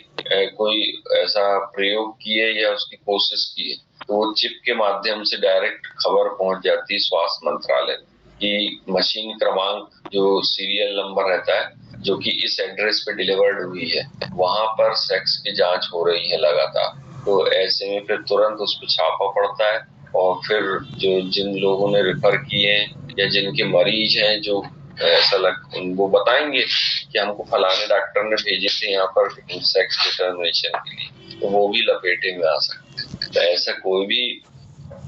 कोई ऐसा प्रयोग किए या उसकी कोशिश की है तो वो चिप के माध्यम से डायरेक्ट खबर पहुंच जाती है स्वास्थ्य मंत्रालय की मशीन क्रमांक जो सीरियल नंबर रहता है जो कि इस एड्रेस पे डिलीवर्ड हुई है वहां पर सेक्स की जांच हो रही है लगातार। तो ऐसे में फिर तुरंत उस पर छापा पड़ता है और फिर जो जिन लोगों ने रेफर किए या जिनके मरीज हैं जो ऐसा वो बताएंगे कि हमको फलाने डॉक्टर ने भेजे थे यहाँ पर सेक्स डिटर्मिनेशन के लिए, तो वो भी लपेटे में आ सकते हैं। तो ऐसा कोई भी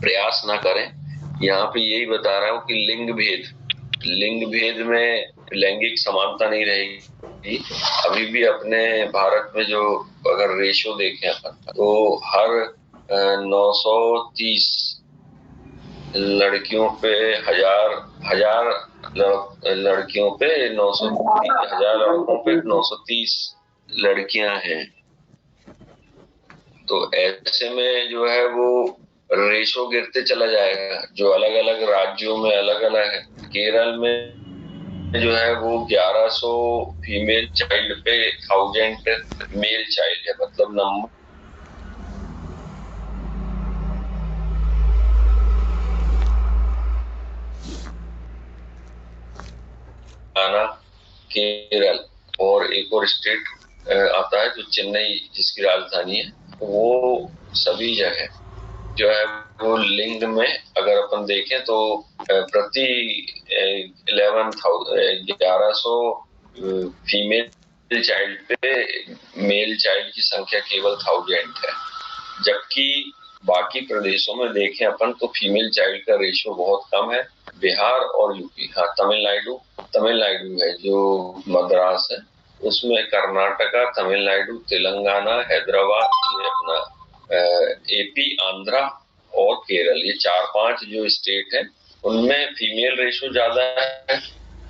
प्रयास ना करें। यहाँ पे यही बता रहा हूँ कि लिंग भेद में लैंगिक समानता नहीं रहेगी। अभी भी अपने भारत में जो अगर रेशो देखें अपन तो हर 930 लड़कियों पे हजार लड़कियों पे 930 लड़कों पे 930 लड़कियां हैं। तो ऐसे में जो है वो रेशो गिरते चला जाएगा। जो अलग अलग राज्यों में अलग अलग है, केरल में जो है वो 1100 फीमेल चाइल्ड पे 1000 मेल चाइल्ड है, मतलब नंबर केरल और एक और स्टेट आता है जो चेन्नई जिसकी राजधानी है, वो सभी जगह जो है वो लिंग में अगर अपन देखें तो प्रति 1100 फीमेल चाइल्ड पे मेल चाइल्ड की संख्या केवल 1000 है। जबकि बाकी प्रदेशों में देखें अपन तो फीमेल चाइल्ड का रेशियो बहुत कम है। बिहार और यूपी, हाँ तमिलनाडु है जो मद्रास है, उसमें कर्नाटका, तमिलनाडु, तेलंगाना, हैदराबाद, ये अपना एपी, आंध्रा और केरल, ये 4-5 जो स्टेट है उनमें फीमेल रेशियो ज्यादा है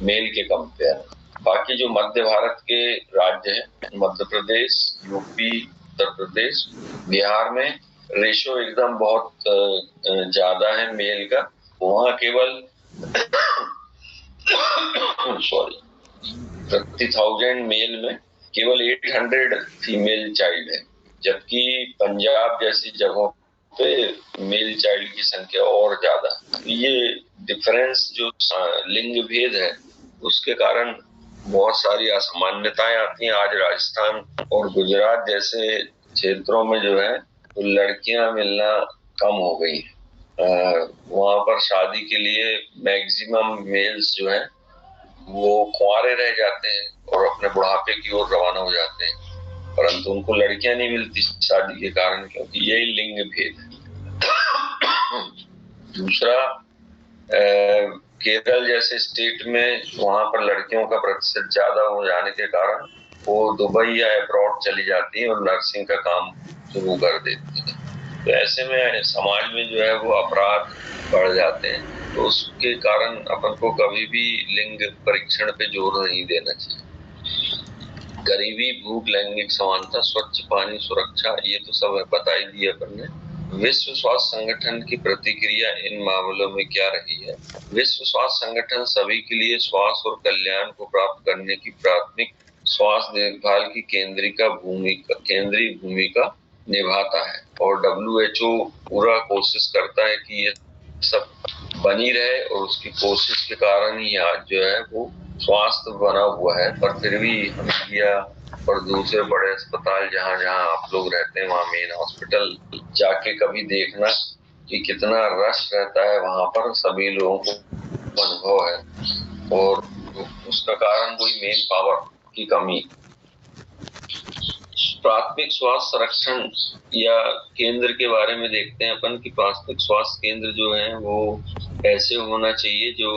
मेल के कंपेयर। बाकी जो मध्य भारत के राज्य हैं, मध्य प्रदेश, यूपी, उत्तर प्रदेश, बिहार में रेशियो एकदम बहुत ज्यादा है मेल का। वहाँ केवल प्रति 1000 मेल में केवल 800 फीमेल चाइल्ड है। जबकि पंजाब जैसी जगहों पे मेल चाइल्ड की संख्या और ज्यादा। ये डिफरेंस जो लिंग भेद है उसके कारण बहुत सारी असामान्यताएं आती हैं। आज राजस्थान और गुजरात जैसे क्षेत्रों में जो है तो लड़कियां मिलना कम हो गई है। वहां पर शादी के लिए मैक्सिमम मेल्स जो है वो कुंवारे रह जाते हैं और अपने बुढ़ापे की ओर रवाना हो जाते हैं, परंतु उनको लड़कियां नहीं मिलती शादी के कारण, क्योंकि यही लिंग भेद है। दूसरा, केरल जैसे स्टेट में वहां पर लड़कियों का प्रतिशत ज्यादा हो जाने के कारण वो दुबई या अब्रॉड चली जाती है और नर्सिंग का काम शुरू कर देती है। तो ऐसे में समाज में जो है वो अपराध बढ़ जाते हैं। तो उसके कारण अपन को कभी भी लिंग परीक्षण पे जोर नहीं देना चाहिए। गरीबी, भूख, लैंगिक समानता, स्वच्छ पानी, सुरक्षा, ये तो सब बताई दी अपन ने। विश्व स्वास्थ्य संगठन की प्रतिक्रिया इन मामलों में क्या रही है? विश्व स्वास्थ्य संगठन सभी के लिए स्वास्थ्य और कल्याण को प्राप्त करने की प्राथमिक स्वास्थ्य देखभाल की केंद्रीय भूमिका निभाता है और WHO पूरा कोशिश करता है कि ये सब बनी रहे और उसकी कोशिश के कारण ही आज जो है वो स्वास्थ्य बना हुआ है। पर फिर भी हम इंडिया और दूसरे बड़े अस्पताल जहाँ जहाँ आप लोग रहते हैं वहाँ मेन हॉस्पिटल जाके कभी देखना कि कितना रश रहता है वहाँ पर, सभी लोगों को अनुभव है और उसका कारण वही मेन पावर की कमी। प्राथमिक स्वास्थ्य संरक्षण या केंद्र के बारे में देखते हैं अपन कि प्राथमिक स्वास्थ्य केंद्र जो है वो ऐसे होना चाहिए जो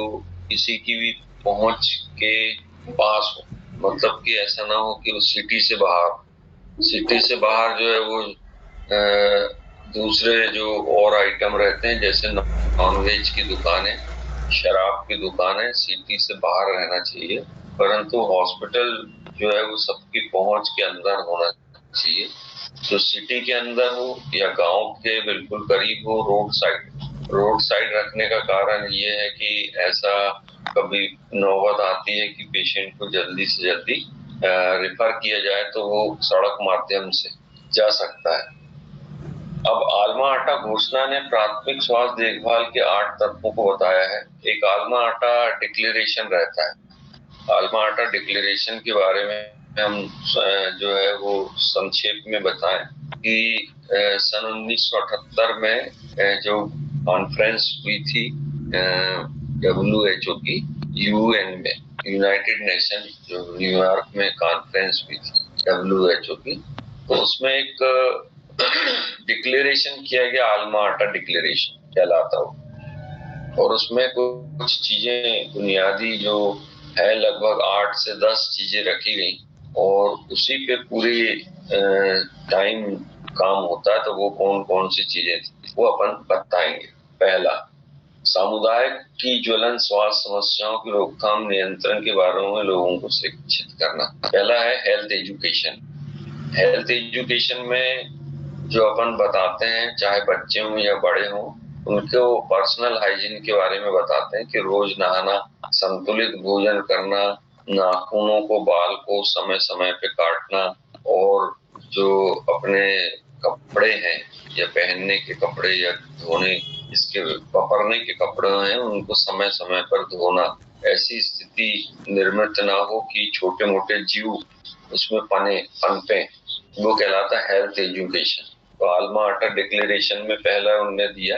किसी की भी पहुंच के पास हो, मतलब कि ऐसा ना हो कि वो सिटी से बाहर जो है वो दूसरे जो और आइटम रहते हैं जैसे नॉनवेज की दुकानें, शराब की दुकानें सिटी से बाहर रहना चाहिए, परंतु हॉस्पिटल जो है वो सबकी पहुंच के अंदर होना चाहिए, जो सिटी के अंदर हो या गांव के बिल्कुल करीब हो। रोड साइड रखने का कारण ये है कि ऐसा कभी नौबत आती है कि पेशेंट को जल्दी से जल्दी रेफर किया जाए तो वो सड़क माध्यम से जा सकता है। अब आल्मा आटा घोषणा ने प्राथमिक स्वास्थ्य देखभाल के 8 तत्वों को बताया है। एक आल्मा आटा डिक्लेरेशन रहता है। आल्मा आटा डिक्लेरेशन के बारे में हम जो है वो संक्षेप में बताएं कि सन 1978 में जो कॉन्फ्रेंस हुई थी WHO की UN में, यूनाइटेड नेशन जो न्यूयॉर्क में कॉन्फ्रेंस हुई थी WHO की, तो उसमें एक डिक्लेरेशन किया गया, आल्मा आटा डिक्लेरेशन कहलाता हो, और उसमें कुछ चीजें बुनियादी जो है लगभग 8 से 10 चीजें रखी गई और उसी पे पूरी टाइम काम होता है। तो वो कौन कौन सी चीजें थी वो अपन बताएंगे। पहला, समुदाय की ज्वलन स्वास्थ्य समस्याओं की रोकथाम नियंत्रण के बारे में लोगों को शिक्षित करना। पहला है हेल्थ एजुकेशन। हेल्थ एजुकेशन में जो अपन बताते हैं, चाहे बच्चे हों या बड़े हों, उनको पर्सनल हाइजीन के बारे में बताते हैं कि रोज नहाना, संतुलित भोजन करना, नाखूनों को, बाल को समय समय पे काटना, और जो अपने कपड़े हैं या पहनने के कपड़े या धोने इसके वापरने के कपड़े हैं उनको समय समय पर धोना। ऐसी स्थिति निर्मित ना हो कि छोटे मोटे जीव उसमें पनपे, वो कहलाता है हेल्थ एजुकेशन। तो आल्मा आटा डिक्लेरेशन में पहला उन्होंने दिया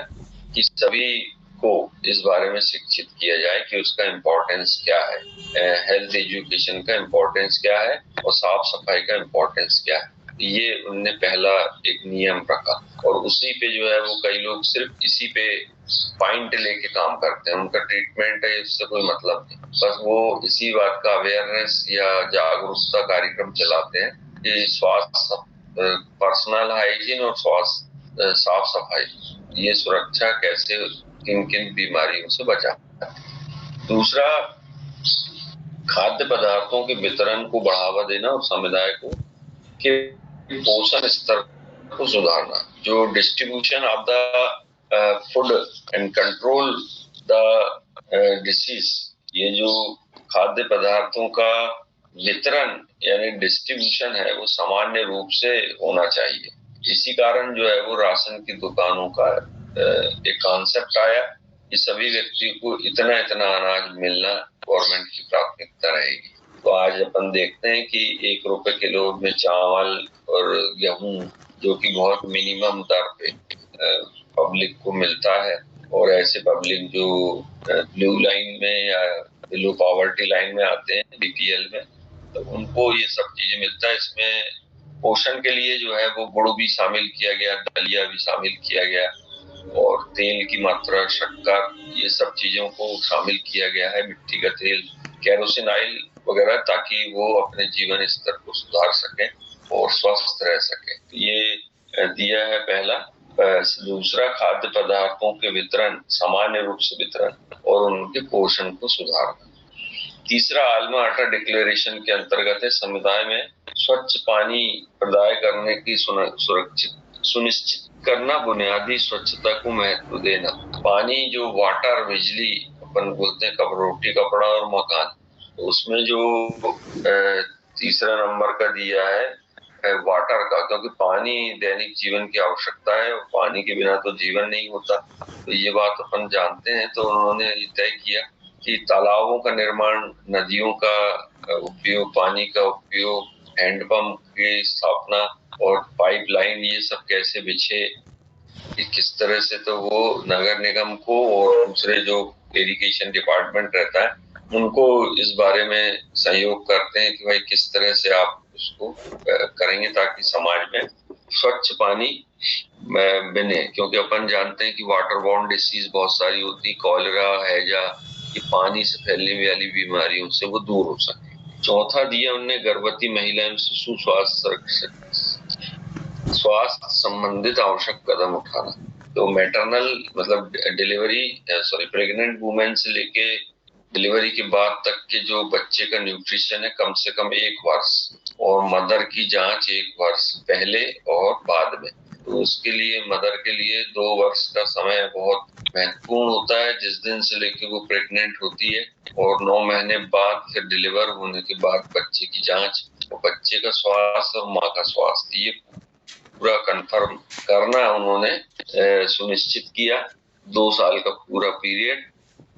कि सभी को इस बारे में शिक्षित किया जाए कि उसका इम्पोर्टेंस क्या है, हेल्थ एजुकेशन का इम्पोर्टेंस क्या है और साफ सफाई का इम्पोर्टेंस क्या है। ये उनने पहला एक नियम रखा और उसी पे जो है वो कई लोग सिर्फ इसी पे पॉइंट लेके काम करते हैं, उनका ट्रीटमेंट है इससे कोई मतलब नहीं, बस वो इसी बात का अवेयरनेस या जागरूकता कार्यक्रम चलाते हैं कि स्वास्थ्य, पर्सनल हाइजीन और स्वास्थ्य साफ सफाई, ये सुरक्षा कैसे किन किन बीमारियों से बचा। दूसरा, खाद्य पदार्थों के वितरण को बढ़ावा देना और समुदाय को के पोषण स्तर को सुधारना। जो distribution of the food and control the disease, ये जो खाद्य पदार्थों का वितरण यानी डिस्ट्रीब्यूशन है वो सामान्य रूप से होना चाहिए। इसी कारण जो है वो राशन की दुकानों का एक कॉन्सेप्ट आया कि सभी व्यक्ति को इतना इतना अनाज मिलना गवर्नमेंट की प्राथमिकता रहेगी। तो आज अपन देखते हैं कि 1 रुपए किलो में चावल और गेहूं जो कि बहुत मिनिमम दर पे पब्लिक को मिलता है, और ऐसे पब्लिक जो ब्लू लाइन में या बिलो पॉवर्टी लाइन में आते हैं, BPL में, तो उनको ये सब चीजें मिलता है। इसमें पोषण के लिए जो है वो गुड़ भी शामिल किया गया, दलिया भी शामिल किया गया और तेल की मात्रा, शक्कर, ये सब चीजों को शामिल किया गया है, मिट्टी का तेल, केरोसिन ऑयल वगैरह, ताकि वो अपने जीवन स्तर को सुधार सके और स्वस्थ रह सके। ये दिया है पहला। दूसरा, खाद्य पदार्थों के वितरण, सामान्य रूप से वितरण और उनके पोषण को सुधारना। तीसरा, आल्मा आटा डिक्लेरेशन के अंतर्गत है समुदाय में स्वच्छ पानी प्रदाय करने की सुनिश्चित करना, बुनियादी स्वच्छता को महत्व देना। पानी जो वाटर, बिजली अपन बोलते हैं, रोटी, कपड़ा और मकान, तो उसमें जो तीसरा नंबर का दिया है वाटर का, क्योंकि पानी दैनिक जीवन की आवश्यकता है और पानी के बिना तो जीवन नहीं होता। तो ये बात अपन जानते हैं। तो उन्होंने तय किया कि तालाबों का निर्माण, नदियों का उपयोग, पानी का उपयोग, हैंडपंप की स्थापना और पाइपलाइन, ये सब कैसे बिछे, किस तरह से, तो वो नगर निगम को और दूसरे जो इरिगेशन डिपार्टमेंट रहता है उनको इस बारे में सहयोग करते हैं कि भाई किस तरह से आप उसको करेंगे ताकि समाज में स्वच्छ पानी बने, क्योंकि अपन जानते हैं कि वाटर बॉर्न डिसीज बहुत सारी होती, कॉलेरा, हैजा, ये पानी से फैलने वाली बीमारियों से वो दूर हो सके। चौथा दिया उनने गर्भवती महिला एवं शिशु स्वास्थ्य संबंधित आवश्यक कदम उठाना। तो मैटरनल मतलब डिलीवरी प्रेग्नेंट वुमेन से लेके डिलीवरी के बाद तक के जो बच्चे का न्यूट्रिशन है कम से कम 1 वर्ष, और मदर की जांच 1 वर्ष पहले और बाद में। तो उसके लिए मदर के लिए 2 वर्ष का समय बहुत महत्वपूर्ण होता है, जिस दिन से लेके वो प्रेग्नेंट होती है, और 9 महीने बाद फिर डिलीवर होने के बाद बच्चे की जांच और बच्चे का स्वास्थ्य और माँ का स्वास्थ्य ये पूरा कंफर्म करना उन्होंने सुनिश्चित किया। 2 साल का पूरा पीरियड।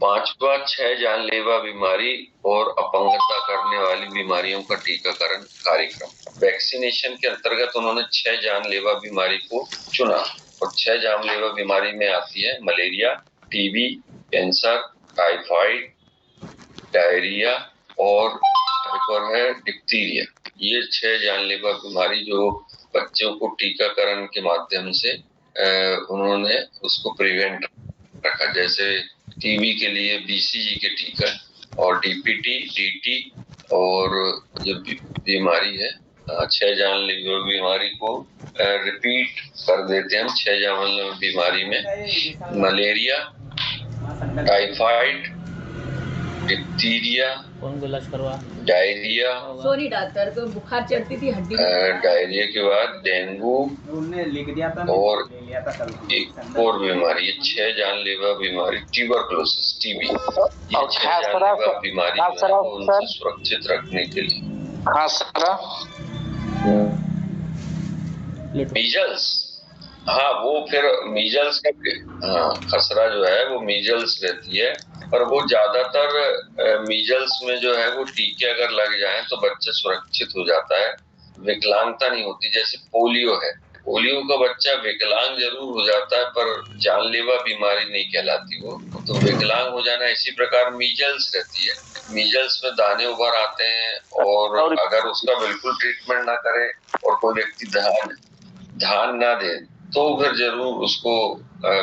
5वां 6 जानलेवा बीमारी और अपंगता करने वाली बीमारियों का टीकाकरण कार्यक्रम। वैक्सीनेशन के अंतर्गत उन्होंने 6 जानलेवा बीमारी को चुना, और 6 जानलेवा बीमारी में आती है malaria, TB, cancer, typhoid, diarrhoea और है डिप्थीरिया। ये 6 जानलेवा बीमारी जो बच्चों को टीकाकरण के माध्यम से उन्होंने उसको प्रिवेंट रखा। जैसे टीबी के लिए बीसीजी के टीका, और डीपीटी, डीटी, और जो बीमारी है 6 जानलेवा बीमारी को रिपीट कर देते हैं हम। 6 जानलेवा बीमारी में malaria, typhoid, diphtheria, diarrhoea, sorry doctor को बुखार चढ़ती थी हड्डी, डायरिया के बाद डेंगू लिख दिया था और एक और बीमारी, 6 जानलेवा बीमारी, ट्यूबरकुलोसिस, टीबी। ये 6 जानलेवा बीमारी है उनसे सुरक्षित रखने के लिए। हाँ सर। मीजल्स, हाँ वो फिर मीजल्स का खसरा जो है वो मीजल्स रहती है, पर वो ज्यादातर मीजल्स में जो है वो टीके अगर लग जाएं तो बच्चे सुरक्षित हो जाता है, विकलांगता नहीं होती। जैसे पोलियो है, पोलियो का बच्चा विकलांग जरूर हो जाता है पर जानलेवा बीमारी नहीं कहलाती वो, तो विकलांग हो जाना। इसी प्रकार मीजल्स रहती है, मीजल्स में दाने उभर आते हैं, और अगर उसका बिल्कुल ट्रीटमेंट ना करे और कोई व्यक्ति ध्यान ना दे तो फिर जरूर उसको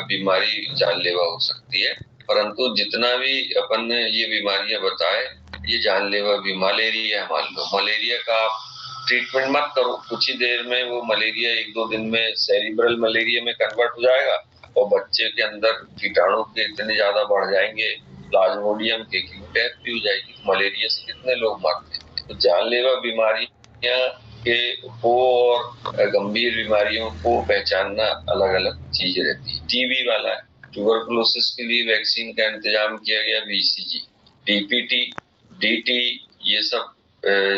बीमारी जानलेवा हो सकती है। परंतु जितना भी अपन ने ये बीमारियां बताए, ये जानलेवा भी। मलेरिया मान लो, मलेरिया का आप ट्रीटमेंट मत करो, कुछ ही देर में वो मलेरिया 1-2 दिन में सेरिब्रल मलेरिया में कन्वर्ट हो जाएगा, और बच्चे के अंदर कीटाणु के इतने ज्यादा बढ़ जाएंगे प्लाज्मोडियम के कि डेथ भी हो जाएगी। मलेरिया से कितने लोग मरते हैं। तो जानलेवा बीमारियां के को और गंभीर बीमारियों को पहचानना अलग अलग चीज रहती है। टीबी वाला है, ट्यूबरकुलोसिस के लिए वैक्सीन का इंतजाम किया गया, बीसीजी, डीपीटी, डीटी, ये सब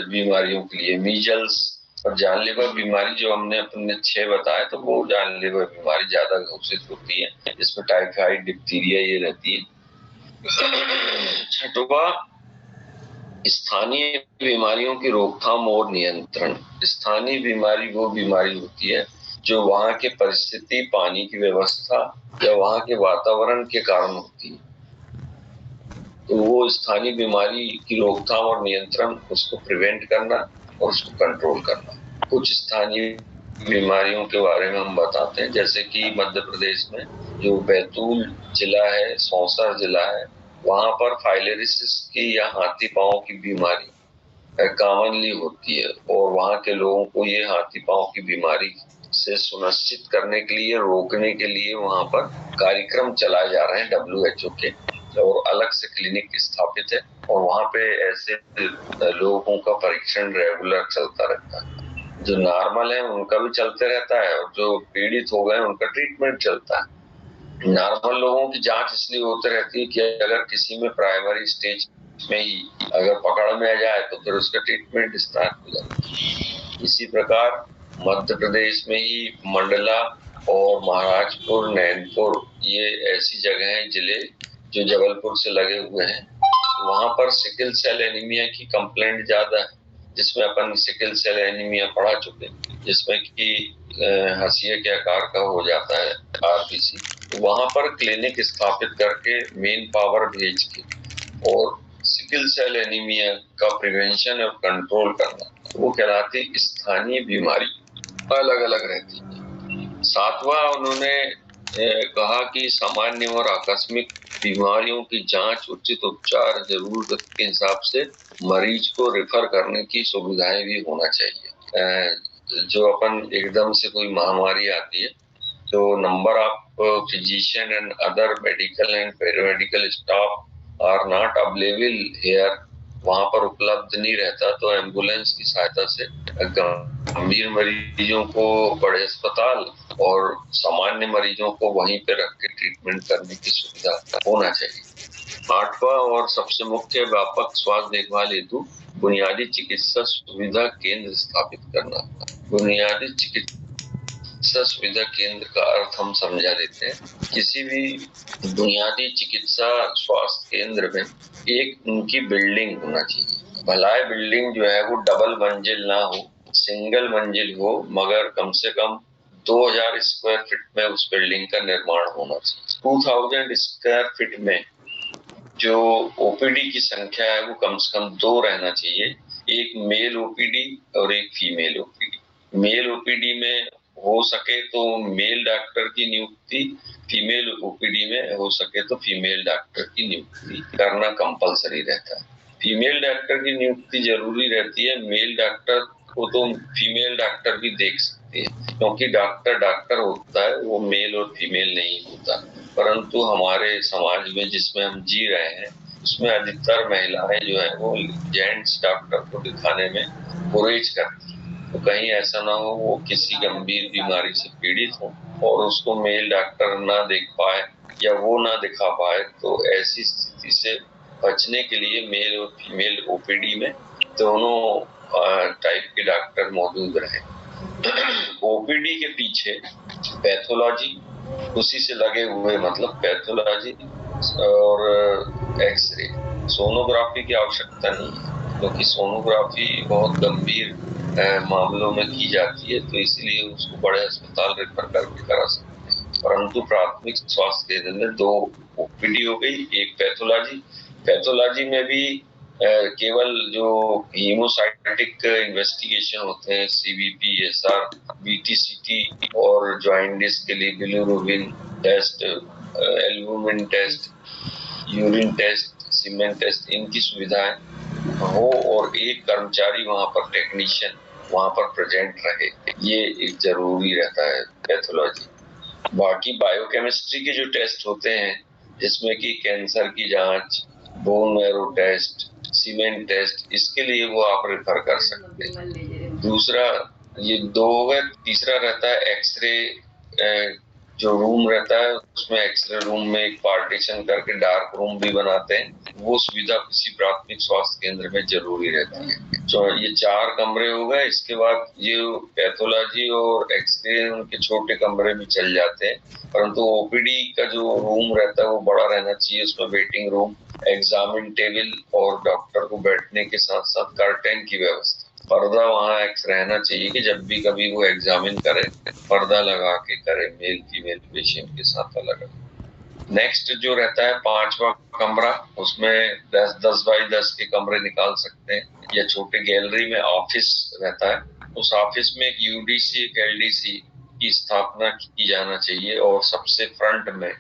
बीमारियों के लिए। मीजल्स और जानलेवा बीमारी जो हमने अपने 6 बताए, तो वो जानलेवा बीमारी ज्यादा घोषित होती है, जिसमें टाइफाइड, डिप्थीरिया ये रहती है। छठवां स्थानीय बीमारियों की रोकथाम और नियंत्रण। स्थानीय बीमारी वो बीमारी होती है जो वहाँ के परिस्थिति, पानी की व्यवस्था या वहाँ के वातावरण के कारण होती है। तो वो स्थानीय बीमारी की रोकथाम और नियंत्रण, उसको प्रिवेंट करना और उसको कंट्रोल करना। कुछ स्थानीय बीमारियों के बारे में हम बताते हैं, जैसे कि मध्य प्रदेश में जो बैतूल जिला है, सौंसा जिला है, वहां पर फाइलेरिसिस की या हाथी पांव की बीमारी कॉमनली होती है, और वहां के लोगों को ये हाथी पांव की बीमारी से सुनिश्चित करने के लिए, रोकने के लिए वहां पर कार्यक्रम चलाए जा रहे हैं WHO के, और अलग से क्लिनिक स्थापित है, और वहां पे ऐसे लोगों का परीक्षण रेगुलर चलता रहता है। जो नॉर्मल है उनका भी चलते रहता है, और जो पीड़ित हो गए उनका ट्रीटमेंट चलता है। नॉर्मल लोगों की जांच इसलिए होती रहती है कि अगर किसी में प्राइमरी स्टेज में ही अगर पकड़ में आ जाए तो फिर उसका ट्रीटमेंट स्टार्ट हो जाता है। इसी प्रकार मध्य प्रदेश में ही मंडला और महाराजपुर, नैनपुर, ये ऐसी जगह हैं, जिले जो जबलपुर से लगे हुए हैं। वहां पर सिकल सेल एनीमिया की कंप्लेंट ज्यादा है, जिसमें अपन सिकल सेल एनीमिया पढ़ा चुके, जिसमें कि हंसिया के आकार का हो जाता है RBC। वहां पर क्लिनिक स्थापित करके मेन पावर भेज के और सिकल सिकल सेल एनीमिया का प्रिवेंशन और कंट्रोल करना, वो कहलाती स्थानीय बीमारी, अलग अलग रहती है। सातवां उन्होंने कहा कि सामान्य और आकस्मिक बीमारियों की जांच, उचित उपचार, जरूरत के हिसाब से मरीज को रेफर करने की सुविधाएं भी होना चाहिए। जो अपन एकदम से कोई महामारी आती है तो number of physician and other medical and paramedical staff are not available here, वहां पर उपलब्ध नहीं रहता, तो एम्बुलेंस की सहायता से गंभीर मरीजों को बड़े अस्पताल और सामान्य मरीजों को वहीं पे रख के ट्रीटमेंट करने की सुविधा होना चाहिए। आठवां और सबसे मुख्य, व्यापक स्वास्थ्य देखभाल हेतु बुनियादी चिकित्सा सुविधा केंद्र स्थापित करना। बुनियादी चिकित्सा सुविधा केंद्र का अर्थ हम समझा देते हैं। किसी भी बुनियादी चिकित्सा स्वास्थ्य केंद्र में एक उनकी बिल्डिंग होना चाहिए। भलाई बिल्डिंग जो है वो डबल मंजिल ना हो, सिंगल मंजिल हो, मगर कम से कम 2000 स्क्वायर फीट में उस बिल्डिंग का निर्माण होना चाहिए। 2000 स्क्वायर फीट में जो ओपीडी की संख्या है वो कम से कम 2 रहना चाहिए, एक मेल ओपीडी और एक फीमेल ओपीडी। मेल ओपीडी में हो सके तो मेल डॉक्टर की नियुक्ति, फीमेल ओपीडी में हो सके तो फीमेल डॉक्टर की नियुक्ति करना कंपलसरी रहता है। फीमेल डॉक्टर की नियुक्ति जरूरी रहती है, मेल डॉक्टर को तो फीमेल डॉक्टर भी देख सकती है, क्योंकि डॉक्टर होता है वो मेल और फीमेल नहीं होता। परंतु हमारे समाज में जिसमें हम जी रहे हैं उसमें अधिकतर महिलाएं जो है वो जेंट्स डॉक्टर को दिखाने में गुरेज करती है, तो कहीं ऐसा ना हो वो किसी गंभीर बीमारी से पीड़ित हो और उसको मेल डॉक्टर ना देख पाए या वो ना दिखा पाए। तो ऐसी स्थिति से बचने के लिए मेल और फीमेल ओपीडी में दोनों टाइप के डॉक्टर मौजूद रहे। ओपीडी के पीछे पैथोलॉजी, उसी से लगे हुए मतलब पैथोलॉजी और एक्सरे, सोनोग्राफी की आवश्यकता नहीं है, क्योंकि सोनोग्राफी बहुत गंभीर मामलों में की जाती है, तो इसलिए उसको बड़े अस्पताल रेफर करके करा सकते हैं। परंतु प्राथमिक स्वास्थ्य केंद्र में 2 ओपीडी हो गई, एक पैथोलॉजी। पैथोलॉजी में भी केवल जो हीमोसाइटिक इन्वेस्टिगेशन होते हैं, सीबीपी, एसआर, बीटीसीटी और जॉइंटिस के लिए bilirubin test, albumin test, urine test, semen test, इनकी सुविधाएं हो और एक कर्मचारी वहां पर, टेक्नीशियन वहां पर प्रेजेंट रहे, ये एक जरूरी रहता है पैथोलॉजी। बाकी बायोकेमिस्ट्री के जो टेस्ट होते हैं जिसमें कि कैंसर की जांच, bone marrow test, semen test, इसके लिए वो आप रेफर कर सकते हैं। दूसरा ये 2 हो गए। तीसरा रहता है एक्सरे, जो रूम रहता है उसमें एक्सरे रूम में एक पार्टीशन करके डार्क रूम भी बनाते हैं, वो सुविधा किसी प्राथमिक स्वास्थ्य केंद्र में जरूरी रहती है। तो ये 4 कमरे हो गए। इसके बाद ये पैथोलॉजी और एक्सरे उनके छोटे कमरे भी चल जाते हैं, परंतु ओपीडी का जो रूम रहता है वो बड़ा रहना चाहिए। उसमें वेटिंग रूम, एग्जामिन टेबल और डॉक्टर को बैठने के साथ साथ कर्टेन की व्यवस्था, पर्दा वहाँ रहना चाहिए कि जब भी कभी वो एग्जामिन करे पर्दा लगा के करे, मेल फीमेल पेशेंट के साथ अलग अलग। नेक्स्ट जो रहता है 5वां कमरा, उसमें 10 बाई 10 के कमरे निकाल सकते हैं, या छोटे गैलरी में ऑफिस रहता है, उस ऑफिस में एक यूडीसी, एक एलडीसी की स्थापना की जाना चाहिए और सबसे फ्रंट में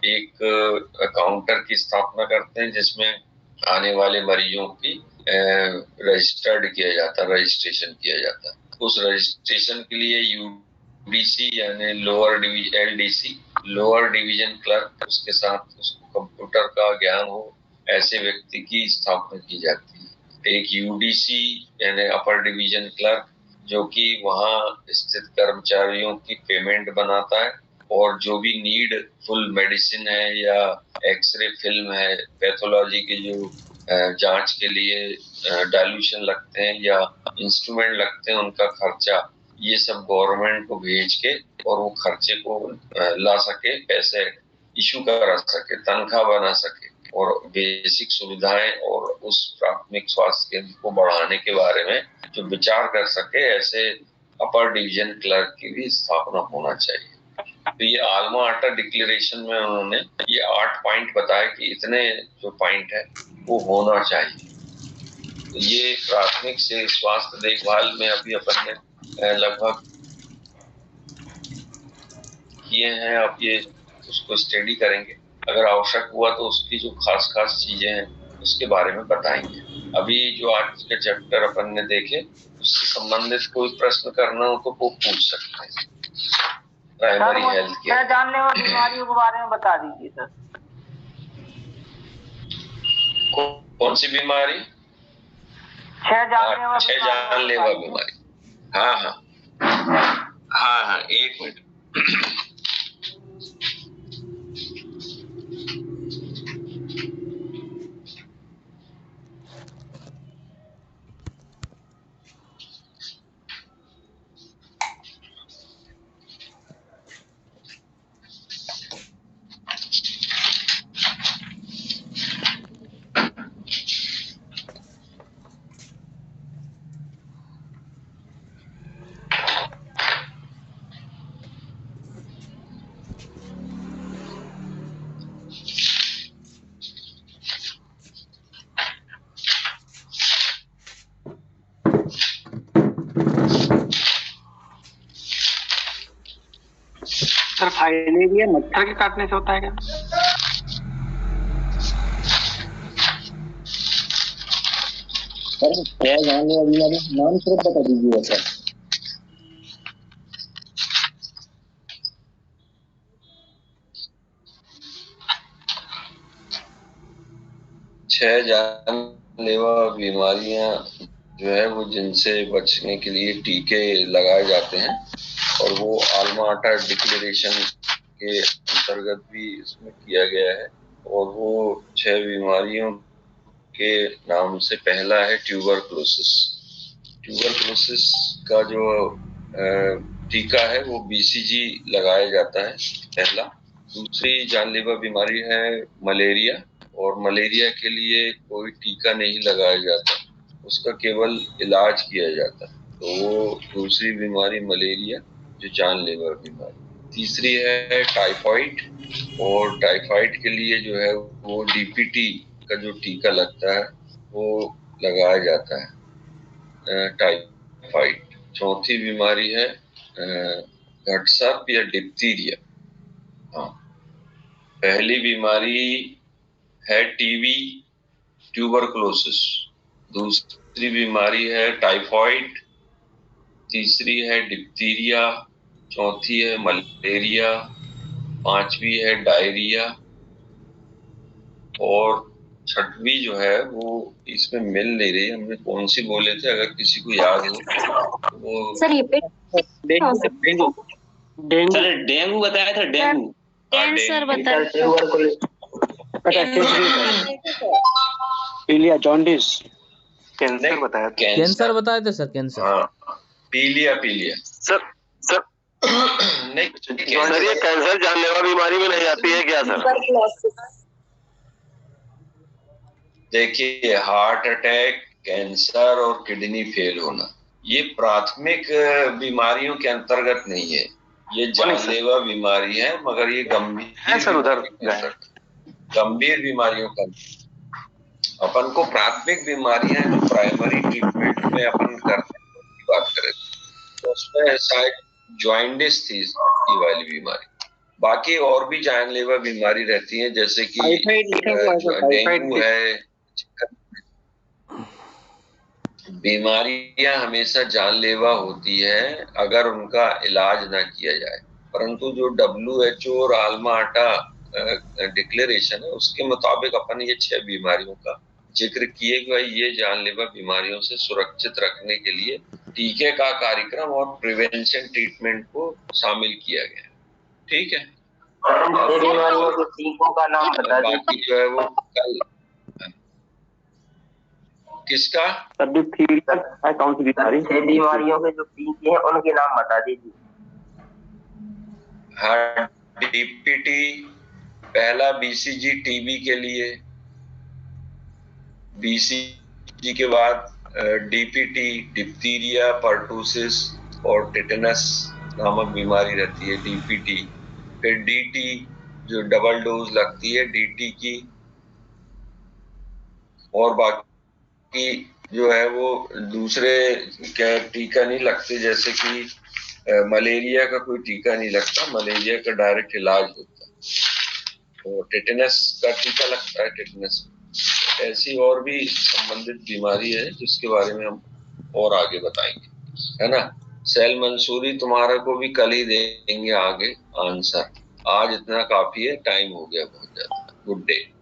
एक काउंटर की स्थापना करते हैं जिसमें आने वाले मरीजों की रजिस्टर्ड किया जाता है, रजिस्ट्रेशन किया जाता है। उस रजिस्ट्रेशन के लिए यूडीसी यानी lower division, LDC lower division clerk, उसके साथ उसको कंप्यूटर का ज्ञान हो ऐसे व्यक्ति की स्थापना की जाती है। एक यूडीसी यानी अपर डिवीजन क्लर्क जो कि वहाँ स्थित कर्मचारियों की पेमेंट बनाता है और जो भी नीड फुल मेडिसिन है या एक्सरे फिल्म है, पैथोलॉजी के जो जांच के लिए डाइल्यूशन लगते हैं या इंस्ट्रूमेंट लगते हैं, उनका खर्चा, ये सब गवर्नमेंट को भेज के और वो खर्चे को ला सके, पैसे इशू करा सके, तनख्वाह बना सके और बेसिक सुविधाएं और उस प्राथमिक स्वास्थ्य केंद्र को बढ़ाने के बारे में जो विचार कर सके, ऐसे अपर डिवीजन क्लर्क की भी स्थापना होना चाहिए। तो ये आल्मा आटा डिक्लेरेशन में उन्होंने ये 8 पॉइंट बताया कि इतने जो पॉइंट है वो होना चाहिए। तो ये प्राथमिक से स्वास्थ्य देखभाल में अभी अपन ने लगभग किए हैं। अब ये उसको स्टडी करेंगे, अगर आवश्यक हुआ तो उसकी जो खास खास चीजें हैं उसके बारे में बताएंगे। अभी जो आज के चैप्टर अपन ने देखे उससे संबंधित कोई प्रश्न करना हो तो वो पूछ सकते हैं। प्राइमरी हेल्थ केयर जानलेवा बीमारियों के बारे में बता दीजिए सर। कौन सी बीमारी? 6 जानलेवा बीमारी। हाँ हाँ हाँ हाँ, एक मिनट। सर फाइलेरिया मच्छर के काटने से होता है क्या? सर जानने वाली नाम सिर्फ बता दीजिए सर। छह जानलेवा बीमारियां जो है वो जिनसे बचने के लिए टीके लगाए जाते हैं और वो आल्मा आटा डिक्लेरेशन के अंतर्गत भी इसमें किया गया है। और वो 6 बीमारियों के नाम से पहला है ट्यूबरक्लोसिस। ट्यूबरक्लोसिस का जो टीका है वो बीसीजी लगाया जाता है पहला। दूसरी जानलेवा बीमारी है मलेरिया, और मलेरिया के लिए कोई टीका नहीं लगाया जाता, उसका केवल इलाज किया जाता है। तो वो दूसरी बीमारी मलेरिया जो जानलेवा बीमारी। तीसरी है टाइफाइड, और टाइफाइड के लिए जो है वो डीपीटी का जो टीका लगता है वो लगाया जाता है टाइफाइड। चौथी बीमारी है घटसर्प या डिप्थीरिया। हाँ, पहली बीमारी है टीबी ट्यूबरक्लोसिस, दूसरी बीमारी है टाइफाइड, तीसरी है डिप्थीरिया, चौथी है मलेरिया, पांचवी है डायरिया, और छठवीं जो है वो इसमें मिल नहीं रही। हमने कौन सी बोले थे, अगर किसी को याद हो तो वो सर ये पे डेंगू सर डेंगू बताया था। डेंगू कैंसर बताया। पीलिया जॉन्डिस कैंसर बताया। कैंसर बताए थे सर। कैंसर, हाँ, पीलिया सर नहीं, ये कैंसर जानलेवा बीमारी में नहीं आती है क्या सर? देखिए, हार्ट अटैक, कैंसर और किडनी फेल होना ये प्राथमिक बीमारियों के अंतर्गत नहीं है, ये जानलेवा बीमारी है, मगर ये गंभीर है सर उधर गंभीर बीमारियों का अपन को प्राथमिक बीमारियां जो प्राइमरी ट्रीटमेंट में अपन करते हैं की बात करें तो उसमें शायद जॉइंटिस थी ये वाली बीमारी। बाकी और भी जानलेवा बीमारी रहती है, जैसे कि डेंगू है। बीमारियां हमेशा जानलेवा होती है अगर उनका इलाज ना किया जाए, परंतु जो WHO और आल्मा आटा डिक्लेरेशन है उसके मुताबिक अपन ये 6 बीमारियों का जिक्र किए गए। ये जानलेवा बीमारियों से सुरक्षित रखने के लिए टीके का कार्यक्रम और प्रिवेंशन ट्रीटमेंट को शामिल किया गया। ठीक है, बीमारियों के टीकों का नाम बता दीजिए। बाकी जो है वो कल किसका कौन सी बीमारी? 6 बीमारियों के जो टीके हैं उनके नाम बता दीजिए। हाँ, डीपीटी पहला, बीसीजी टीबी के लिए, बीसीजी के बाद डीपीटी डिप्थीरिया, पर्टूसिस और टिटेनस नामक बीमारी रहती है डीपीटी। फिर DT जो डबल डोज लगती है DT की, और बाकी जो है वो दूसरे क्या टीका नहीं लगते, जैसे कि मलेरिया का कोई टीका नहीं लगता, मलेरिया का डायरेक्ट इलाज होता है। तो टेटेनस का टीका लगता है, टेटेनस। ऐसी और भी संबंधित बीमारी है जिसके बारे में हम और आगे बताएंगे, है ना। सेल मंसूरी तुम्हारा को भी कल ही देंगे आगे आंसर। आज इतना काफी है, टाइम हो गया बहुत ज्यादा। Good day.